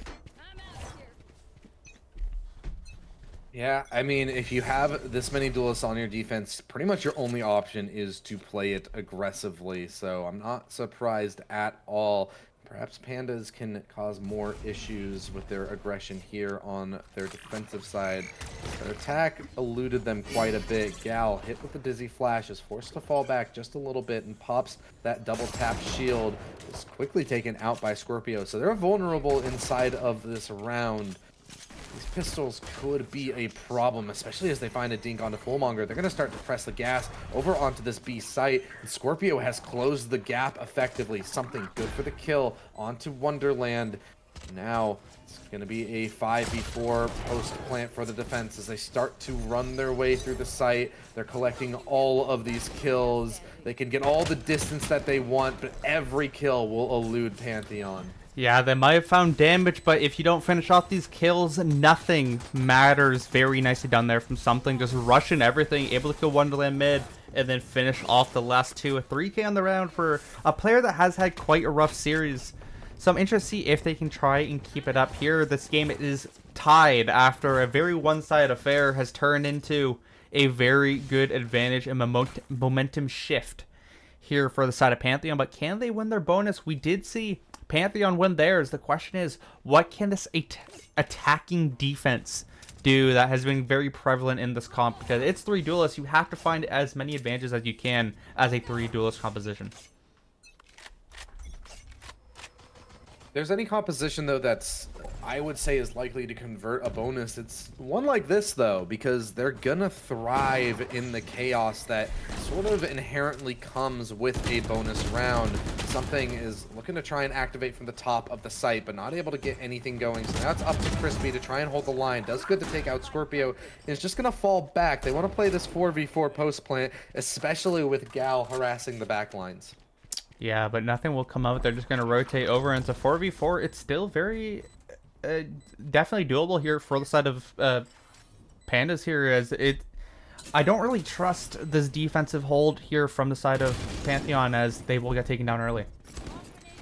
Yeah, I mean, if you have this many duelists on your defense, pretty much your only option is to play it aggressively. So I'm not surprised at all. Perhaps Pandas can cause more issues with their aggression here on their defensive side. Their attack eluded them quite a bit. Gal, hit with the Dizzy Flash, is forced to fall back just a little bit and pops that double tap shield. Is quickly taken out by Scorpio. So they're vulnerable inside of this round. These pistols could be a problem, especially as they find a dink onto Fullmonger. They're going to start to press the gas over onto this B site. And Scorpio has closed the gap effectively. Something good for the kill onto Wonderland. Now it's going to be a 5v4 post plant for the defense as they start to run their way through the site. They're collecting all of these kills. They can get all the distance that they want, but every kill will elude Pantheon. Yeah, they might have found damage, but if you don't finish off these kills, nothing matters. Very nicely done there from Something, just rushing everything, able to kill Wonderland mid, and then finish off the last two. A 3K on the round for a player that has had quite a rough series. So I'm interested to see if they can try and keep it up here. This game is tied after a very one-sided affair has turned into a very good advantage and momentum shift here for the side of Pantheon. But can they win their bonus? We did see Pantheon win theirs. The question is, what can this attacking defense do that has been very prevalent in this comp? Because it's 3 duelists, you have to find as many advantages as you can as a 3 duelist composition. There's any composition, though, that's, I would say, is likely to convert a bonus. It's one like this, though, because they're gonna thrive in the chaos that sort of inherently comes with a bonus round. Something is looking to try and activate from the top of the site, but not able to get anything going. So now it's up to Crispy to try and hold the line. Does good to take out Scorpio. Is just gonna fall back. They want to play this 4v4 post plant, especially with Gal harassing the back lines. Yeah, but nothing will come out. They're just going to rotate over into 4v4. It's still very definitely doable here for the side of Pandas here. As I don't really trust this defensive hold here from the side of Pantheon, as they will get taken down early.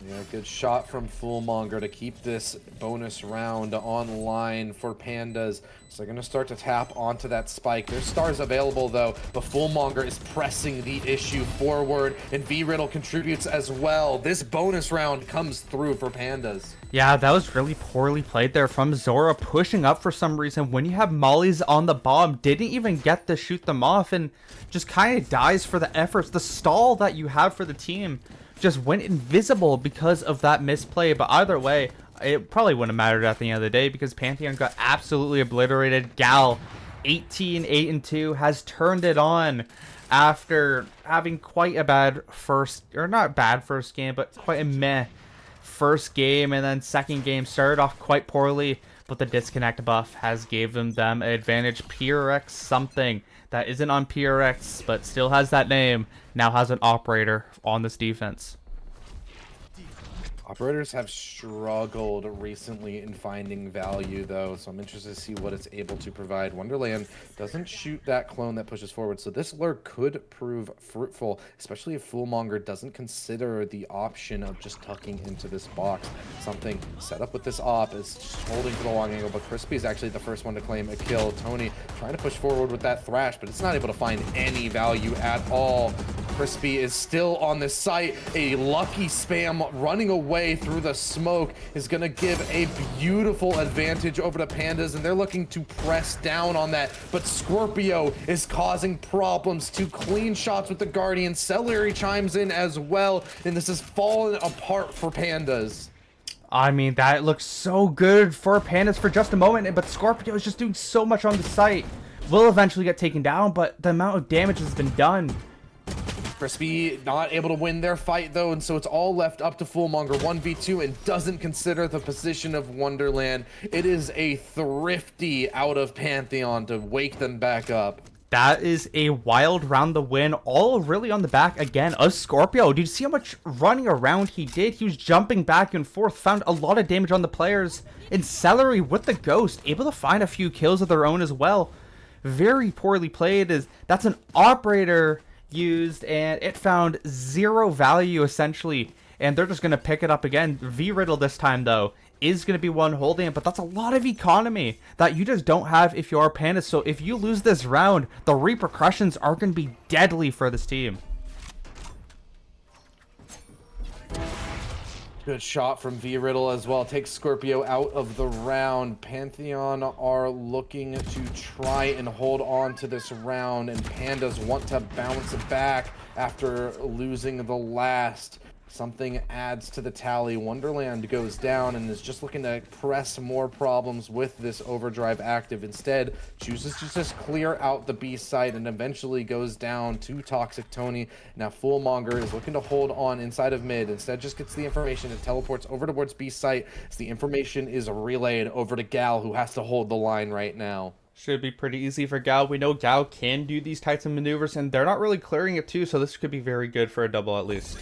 Yeah, good shot from Fullmonger to keep this bonus round online for Pandas. So they're going to start to tap onto that spike. There's stars available, though, but Fullmonger is pressing the issue forward, and V-Riddle contributes as well. This bonus round comes through for Pandas. Yeah, that was really poorly played there from Zora, pushing up for some reason when you have mollies on the bomb. Didn't even get to shoot them off and just kind of dies for the efforts. The stall that you have for the team just went invisible because of that misplay. But either way, it probably wouldn't have mattered at the end of the day because Pantheon got absolutely obliterated. Gal, 18-8-2, has turned it on after having quite a bad first, or not bad first game, but quite a meh first game. And then second game started off quite poorly, but the disconnect buff has given them an advantage. PRX Something that isn't on PRX but still has that name now has an operator on this defense. Operators have struggled recently in finding value, though, so I'm interested to see what it's able to provide. Wonderland doesn't shoot that clone that pushes forward, so this lure could prove fruitful, especially if Fullmonger doesn't consider the option of just tucking into this box. Something set up with this op is just holding for the long angle, but Crispy is actually the first one to claim a kill. Tony trying to push forward with that Thrash, but it's not able to find any value at all. Crispy is still on the site. A lucky spam running away through the smoke is going to give a beautiful advantage over to Pandas, and they're looking to press down on that. But Scorpio is causing problems. 2 clean shots with the Guardian. Celery chimes in as well, and this is falling apart for Pandas. I mean, that looks so good for Pandas for just a moment, but Scorpio is just doing so much on the site. Will eventually get taken down, but the amount of damage has been done. Crispy not able to win their fight though, and so it's all left up to Foolmonger 1v2 and doesn't consider the position of Wonderland. It is a thrifty out of Pantheon to wake them back up. That is a wild round the win, all really on the back again of Scorpio. Did you see how much running around he did? He was jumping back and forth, found a lot of damage on the players. And Celery with the Ghost, able to find a few kills of their own as well. Very poorly played. That's an operator used, and it found 0 value essentially. And they're just going to pick it up again. V-Riddle this time though is going to be one holding it, but that's a lot of economy that you just don't have if you are Pandas. So if you lose this round, the repercussions are going to be deadly for this team. Good shot from V-Riddle as well. Takes Scorpio out of the round. Pantheon are looking to try and hold on to this round, and Pandas want to bounce back after losing the last. Something adds to the tally. Wonderland goes down and is just looking to press more problems with this overdrive active. Instead, chooses to just clear out the B site and eventually goes down to Toxic Tony. Now, Foolmonger is looking to hold on inside of mid. Instead, just gets the information and teleports over towards B site as the information is relayed over to Gal, who has to hold the line right now. Should be pretty easy for Gal. We know Gal can do these types of maneuvers, and they're not really clearing it too, so this could be very good for a double at least.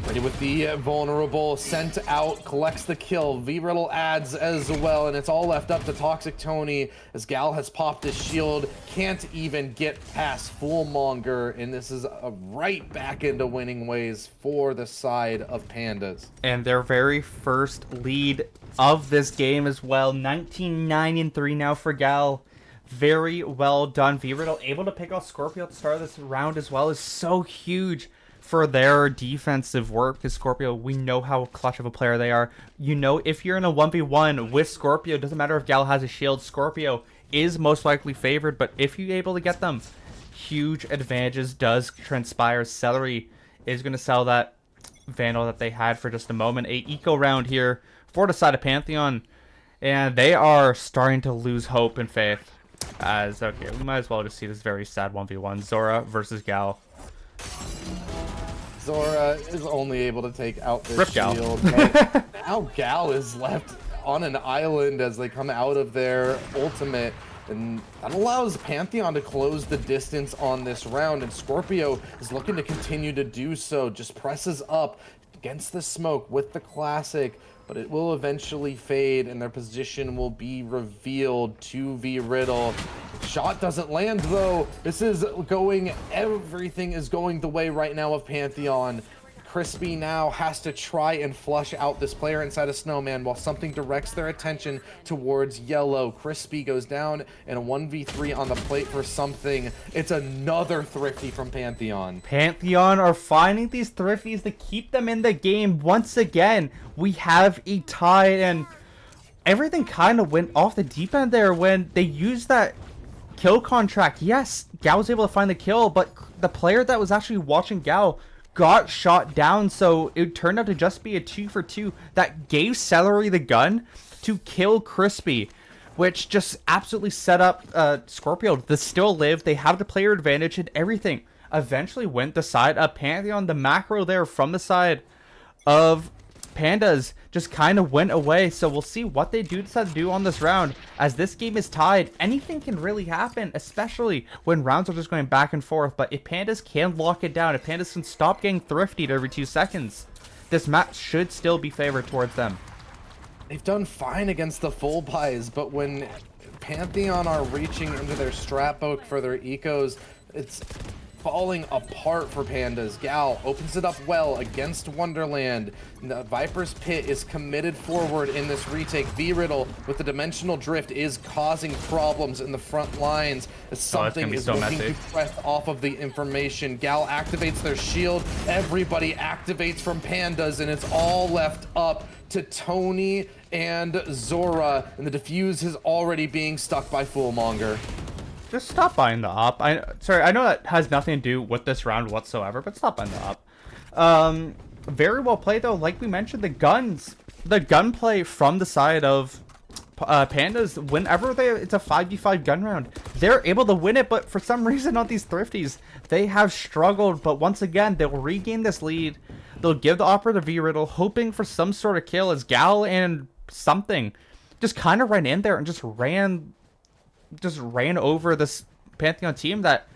Ready with the vulnerable, sent out, collects the kill. V-Riddle adds as well, and it's all left up to Toxic Tony as Gal has popped his shield, can't even get past Foolmonger, and this is right back into winning ways for the side of Pandas. And their very first lead of this game as well. 19-9-3 now for Gal. Very well done. V-Riddle able to pick off Scorpio at the start of this round as well is so huge for their defensive work, because Scorpio, we know how clutch of a player they are. You know, if you're in a 1v1 with Scorpio, doesn't matter if Gal has a shield, Scorpio is most likely favored, but if you're able to get them, huge advantages does transpire. Celery is going to sell that Vandal that they had for just a moment. A eco round here for the side of Pantheon, and they are starting to lose hope and faith. As, okay, we might as well just see this very sad 1v1. Zora versus Gal. Zora is only able to take out this Gal. shield, but now Gal is left on an island as they come out of their ultimate, and that allows Pantheon to close the distance on this round, and Scorpio is looking to continue to do so, just presses up against the smoke with the classic, but it will eventually fade and their position will be revealed to V-Riddle. Shot doesn't land though. Everything is going the way right now of Pantheon. Crispy now has to try and flush out this player inside a snowman while something directs their attention towards yellow. Crispy goes down and a 1v3 on the plate for something. It's another thrifty from Pantheon. Pantheon are finding these thrifties to keep them in the game. Once again, we have a tie, and everything kind of went off the deep end there when they used that kill contract. Yes, Gal was able to find the kill, but the player that was actually watching Gal got shot down, so it turned out to just be a 2-for-2 that gave Celery the gun to kill Crispy, which just absolutely set up Scorpio to still live. They have the player advantage, and everything eventually went the side of Pantheon. The macro there from the side of Pandas just kind of went away, so we'll see what they decide to do on this round. As this game is tied, anything can really happen, especially when rounds are just going back and forth. But if Pandas can lock it down, if Pandas can stop getting thriftied every 2 seconds, this match should still be favored towards them. They've done fine against the full buys, but when Pantheon are reaching into their strap book for their ecos, it's falling apart for Pandas. Gal opens it up well against Wonderland. The Viper's Pit is committed forward in this retake. V-Riddle with the dimensional drift is causing problems in the front lines. Something is looking to press off of the information. Gal activates their shield. Everybody activates from Pandas, and it's all left up to Tony and Zora, and the defuse is already being stuck by Foolmonger. Just stop buying the op. Sorry, I know that has nothing to do with this round whatsoever, but stop buying the op. Very well played though. Like we mentioned, the gunplay from the side of Pandas, whenever it's a 5v5 gun round, they're able to win it, but for some reason on these Thrifties, they have struggled, but once again, they'll regain this lead. They'll give the Opera to V-Riddle, hoping for some sort of kill as Gal and something just kind of ran in there and just ran over this Pantheon team that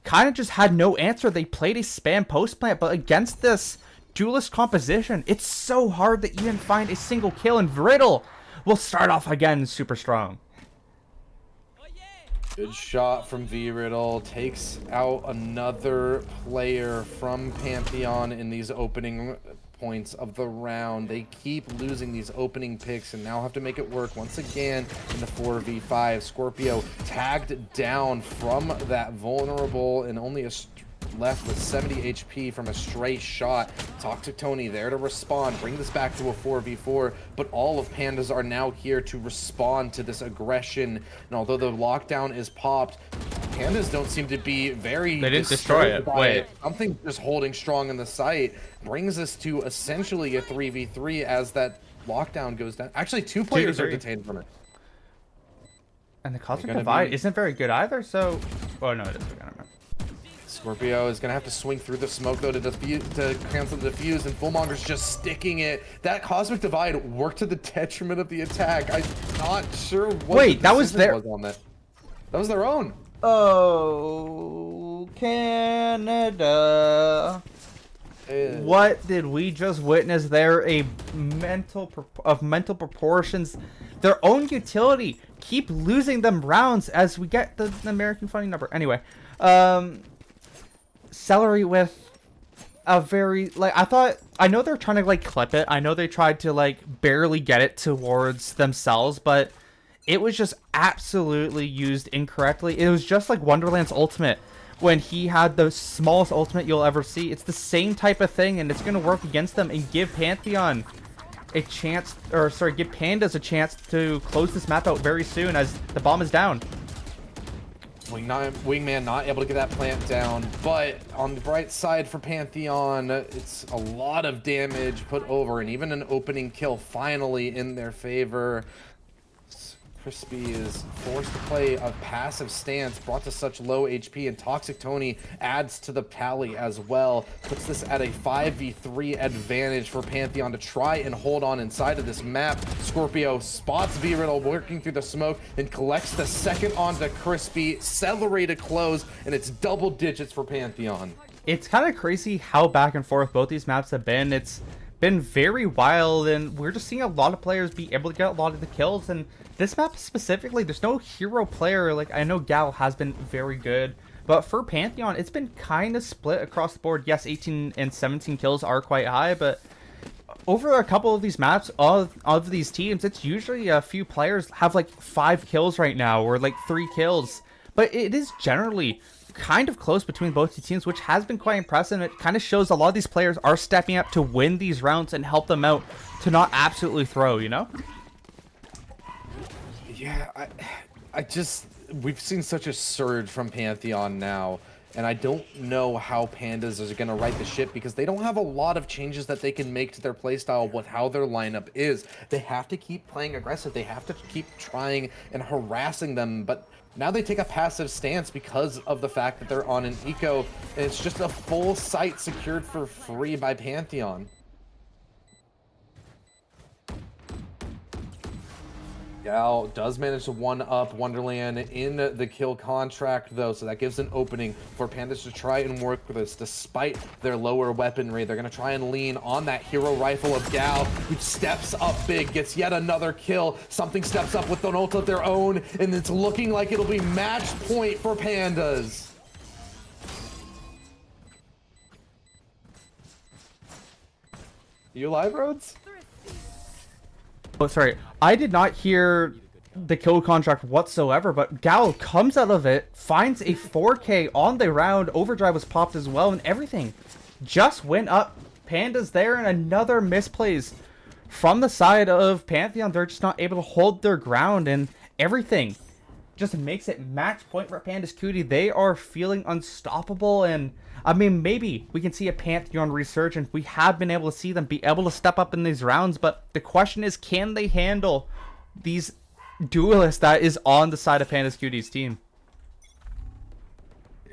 kind of just had no answer. They played a spam post plant, but against this duelist composition, it's so hard to even find a single kill, and Riddle will start off again super strong. Good shot from V-Riddle, takes out another player from Pantheon in these opening points of the round. They keep losing these opening picks and now have to make it work once again in the 4v5. Scorpio tagged down from that vulnerable and only left with 70 HP from a stray shot. Toxic Tony there to respond, bring this back to a 4v4, but all of Pandas are now here to respond to this aggression. And although the lockdown is popped, Pandas don't seem to be very They didn't destroy it. Wait. Something just holding strong in the site brings us to essentially a 3v3 as that lockdown goes down. Actually, two players are detained from it. And the Cosmic Divide isn't very good either, so... Oh, no, it is. Scorpio is going to have to swing through the smoke, though, to cancel the defuse, and Fullmonger's just sticking it. That Cosmic Divide worked to the detriment of the attack. I'm not sure what Wait, that was their... on that. That was their own. Oh, Canada. What did we just witness there? A mental proportions. Their own utility. Keep losing them rounds as we get the American funny number. Anyway, Celery with a very, like, I know they're trying to, like, clip it. I know they tried to, like, barely get it towards themselves, but it was just absolutely used incorrectly. It was just like Wonderland's ultimate when he had the smallest ultimate you'll ever see. It's the same type of thing, and it's going to work against them and give Pantheon a chance, or sorry, give Pandas a chance to close this map out very soon as the bomb is down. Wingman not able to get that plant down, but on the bright side for Pantheon, it's a lot of damage put over, and even an opening kill finally in their favor. Crispy is forced to play a passive stance, brought to such low HP, and Toxic Tony adds to the tally as well. Puts this at a 5v3 advantage for Pantheon to try and hold on inside of this map. Scorpio spots V-Riddle working through the smoke and collects the second onto Crispy. Celery to close, and it's double digits for Pantheon. It's kind of crazy how back and forth both these maps have been. It's been very wild, and we're just seeing a lot of players be able to get a lot of the kills. And this map specifically, there's no hero player. Like, I know Gal has been very good, but for Pantheon, it's been kind of split across the board. Yes, 18 and 17 kills are quite high, but over a couple of these maps of these teams, it's usually a few players have like 5 kills right now, or like 3 kills. But it is generally kind of close between both the teams, which has been quite impressive. It kind of shows a lot of these players are stepping up to win these rounds and help them out to not absolutely throw, you know? Yeah, we've seen such a surge from Pantheon now, and I don't know how Pandas are going to right the ship, because they don't have a lot of changes that they can make to their playstyle with how their lineup is. They have to keep playing aggressive. They have to keep trying and harassing them, but now they take a passive stance because of the fact that they're on an eco, and it's just a full site secured for free by Pantheon. Gal does manage to one-up Wonderland in the kill contract, though, so that gives an opening for Pandas to try and work with this. Despite their lower weaponry, they're going to try and lean on that hero rifle of Gal, who steps up big, gets yet another kill. Something steps up with an ult of their own, and it's looking like it'll be match point for Pandas. You live, Rhodes? Oh, sorry. I did not hear the kill contract whatsoever, but Gal comes out of it, finds a 4K on the round. Overdrive was popped as well, and everything just went up. Panda's there, and another misplays from the side of Pantheon. They're just not able to hold their ground, and everything just makes it match point for Panda's Cutie. They are feeling unstoppable, and I mean, maybe we can see a Pantheon resurgence. We have been able to see them be able to step up in these rounds, but the question is, can they handle these duelists that is on the side of Panda's Cutie's team?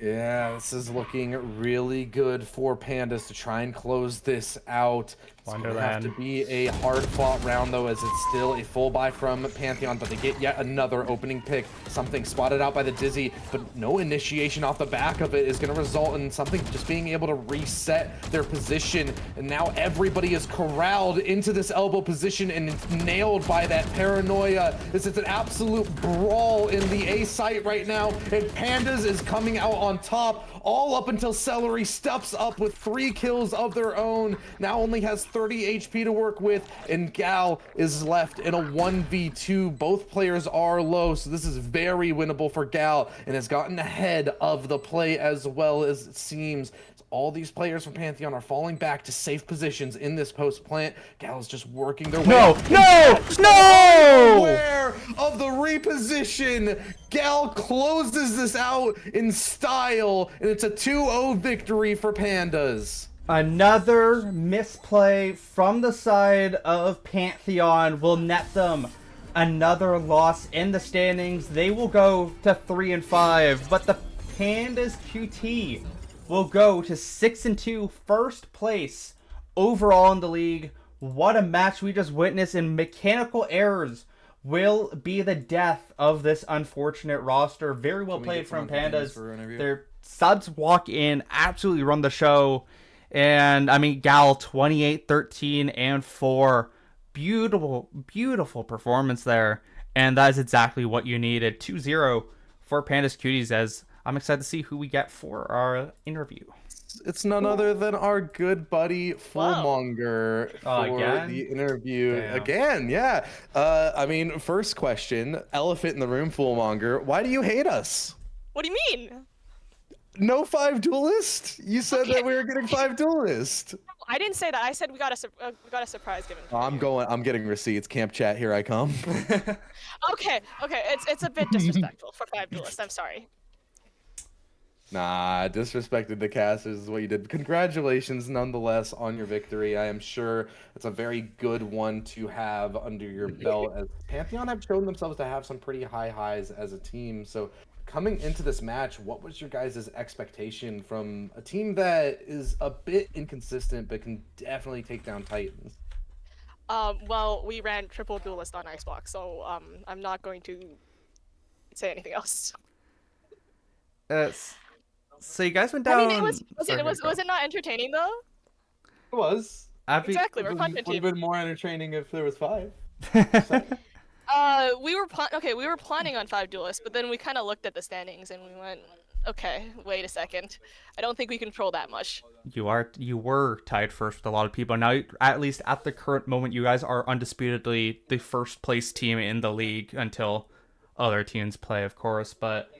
Yeah, this is looking really good for Pandas to try and close this out. It's going to have to be a hard-fought round, though, as it's still a full buy from Pantheon, but they get yet another opening pick. Something spotted out by the Dizzy, but no initiation off the back of it is going to result in something just being able to reset their position. And now everybody is corralled into this elbow position and nailed by that paranoia. This is an absolute brawl in the A site right now, and Pandas is coming out on top, all up until Celery steps up with 3 kills of their own. Now only has 30 HP to work with, and Gal is left in a 1v2. Both players are low, so this is very winnable for Gal, and has gotten ahead of the play as well, as it seems. All these players from Pantheon are falling back to safe positions in this post plant. Gal is just working their way. No! Aware of the reposition. Gal closes this out in style, and it's a 2-0 victory for Pandas. Another misplay from the side of Pantheon will net them another loss in the standings. They will go to 3-5, but the Pandas QT will go to 6-2, first place overall in the league. What a match we just witnessed, and mechanical errors will be the death of this unfortunate roster. Very well played from Pandas. Their subs walk in, absolutely run the show. And I mean, Gal 28, 13, and 4. Beautiful, beautiful performance there. And that is exactly what you needed. 2-0 for Pandas Cuties, as I'm excited to see who we get for our interview. It's none other than our good buddy Fullmonger for the interview. Damn. Again, yeah. I mean, first question, elephant in the room, Fullmonger. Why do you hate us? What do you mean? No 5 duelist? You said that we were getting 5 duelist. I didn't say that. I said we got a surprise given. I'm getting receipts. Camp chat, here I come. Okay. It's a bit disrespectful for 5 duelists. I'm sorry. Nah, disrespected the casters is what you did. Congratulations, nonetheless, on your victory. I am sure it's a very good one to have under your belt, as Pantheon have shown themselves to have some pretty high highs as a team. So coming into this match, what was your guys' expectation from a team that is a bit inconsistent but can definitely take down Titans? Well, we ran triple duelist on Icebox, so I'm not going to say anything else. So you guys went down. I mean, was it not entertaining though? It was. Exactly, we're content Would team. have been more entertaining if there was 5. We were planning on 5 duelists, but then we kind of looked at the standings and we went, okay, wait a second. I don't think we control that much. You were tied first with a lot of people. Now, at least at the current moment, you guys are undisputedly the first place team in the league until other teams play, of course. But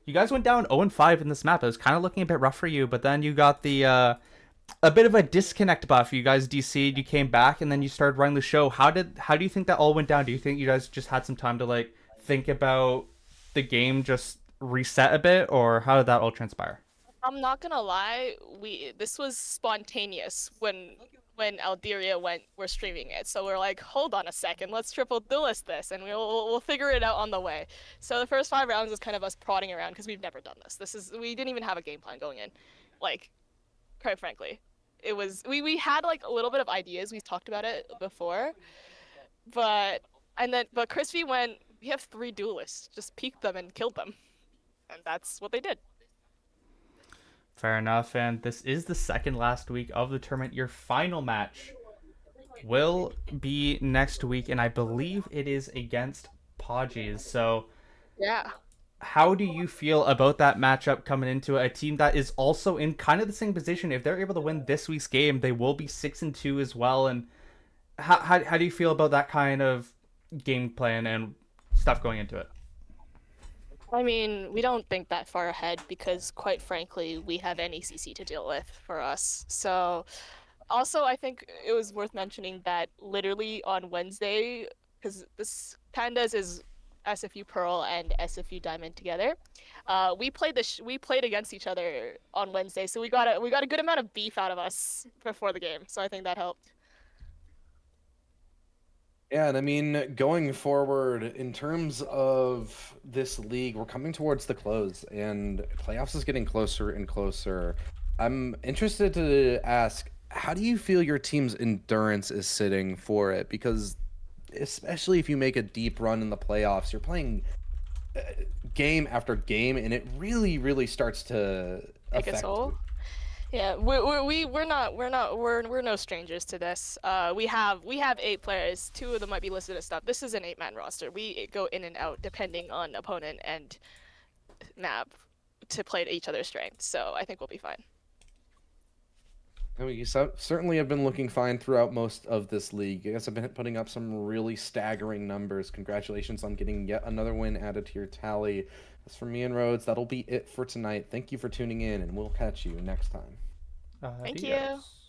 you guys went down 0-5 in this map. It was kind of looking a bit rough for you, but then you got the a bit of a disconnect buff. You guys DC'd, you came back, and then you started running the show. How do you think that all went down? Do you think you guys just had some time to like think about the game, just reset a bit, or how did that all transpire? I'm not gonna lie, this was spontaneous when Alderia were streaming it. So we're like, hold on a second, let's triple duelist this, and we'll figure it out on the way. So the first 5 rounds was kind of us prodding around because we've never done this. We didn't even have a game plan going in. Like, quite frankly, it was we had like a little bit of ideas. We've talked about it before, but Crispy went, we have 3 duelists, just peeked them and killed them, and that's what they did. Fair enough, and this is the second last week of the tournament. Your final match will be next week, and I believe it is against Pajis. So, yeah. how do you feel about that matchup coming into a team that is also in kind of the same position? If they're able to win this week's game, they will be 6-2 as well. And how do you feel about that kind of game plan and stuff going into it? I mean, we don't think that far ahead because, quite frankly, we have NECC to deal with for us. So, also, I think it was worth mentioning that literally on Wednesday, because this Pandas is SFU Pearl and SFU Diamond together. We played against each other on Wednesday, so we got a good amount of beef out of us before the game. So I think that helped. Yeah, and I mean, going forward, in terms of this league, we're coming towards the close, and playoffs is getting closer and closer. I'm interested to ask, how do you feel your team's endurance is sitting for it? Because especially if you make a deep run in the playoffs, you're playing game after game, and it really, really starts to Take a affect soul. you. Yeah, we're no strangers to this. We have 8 players. 2 of them might be listed as stuff. This is an 8-man roster. We go in and out depending on opponent and map to play to each other's strengths. So I think we'll be fine. I mean, certainly have been looking fine throughout most of this league. You guys have been putting up some really staggering numbers. Congratulations on getting yet another win added to your tally. As for me and Rhodes, that'll be it for tonight. Thank you for tuning in, and we'll catch you next time. Thank you. Adios.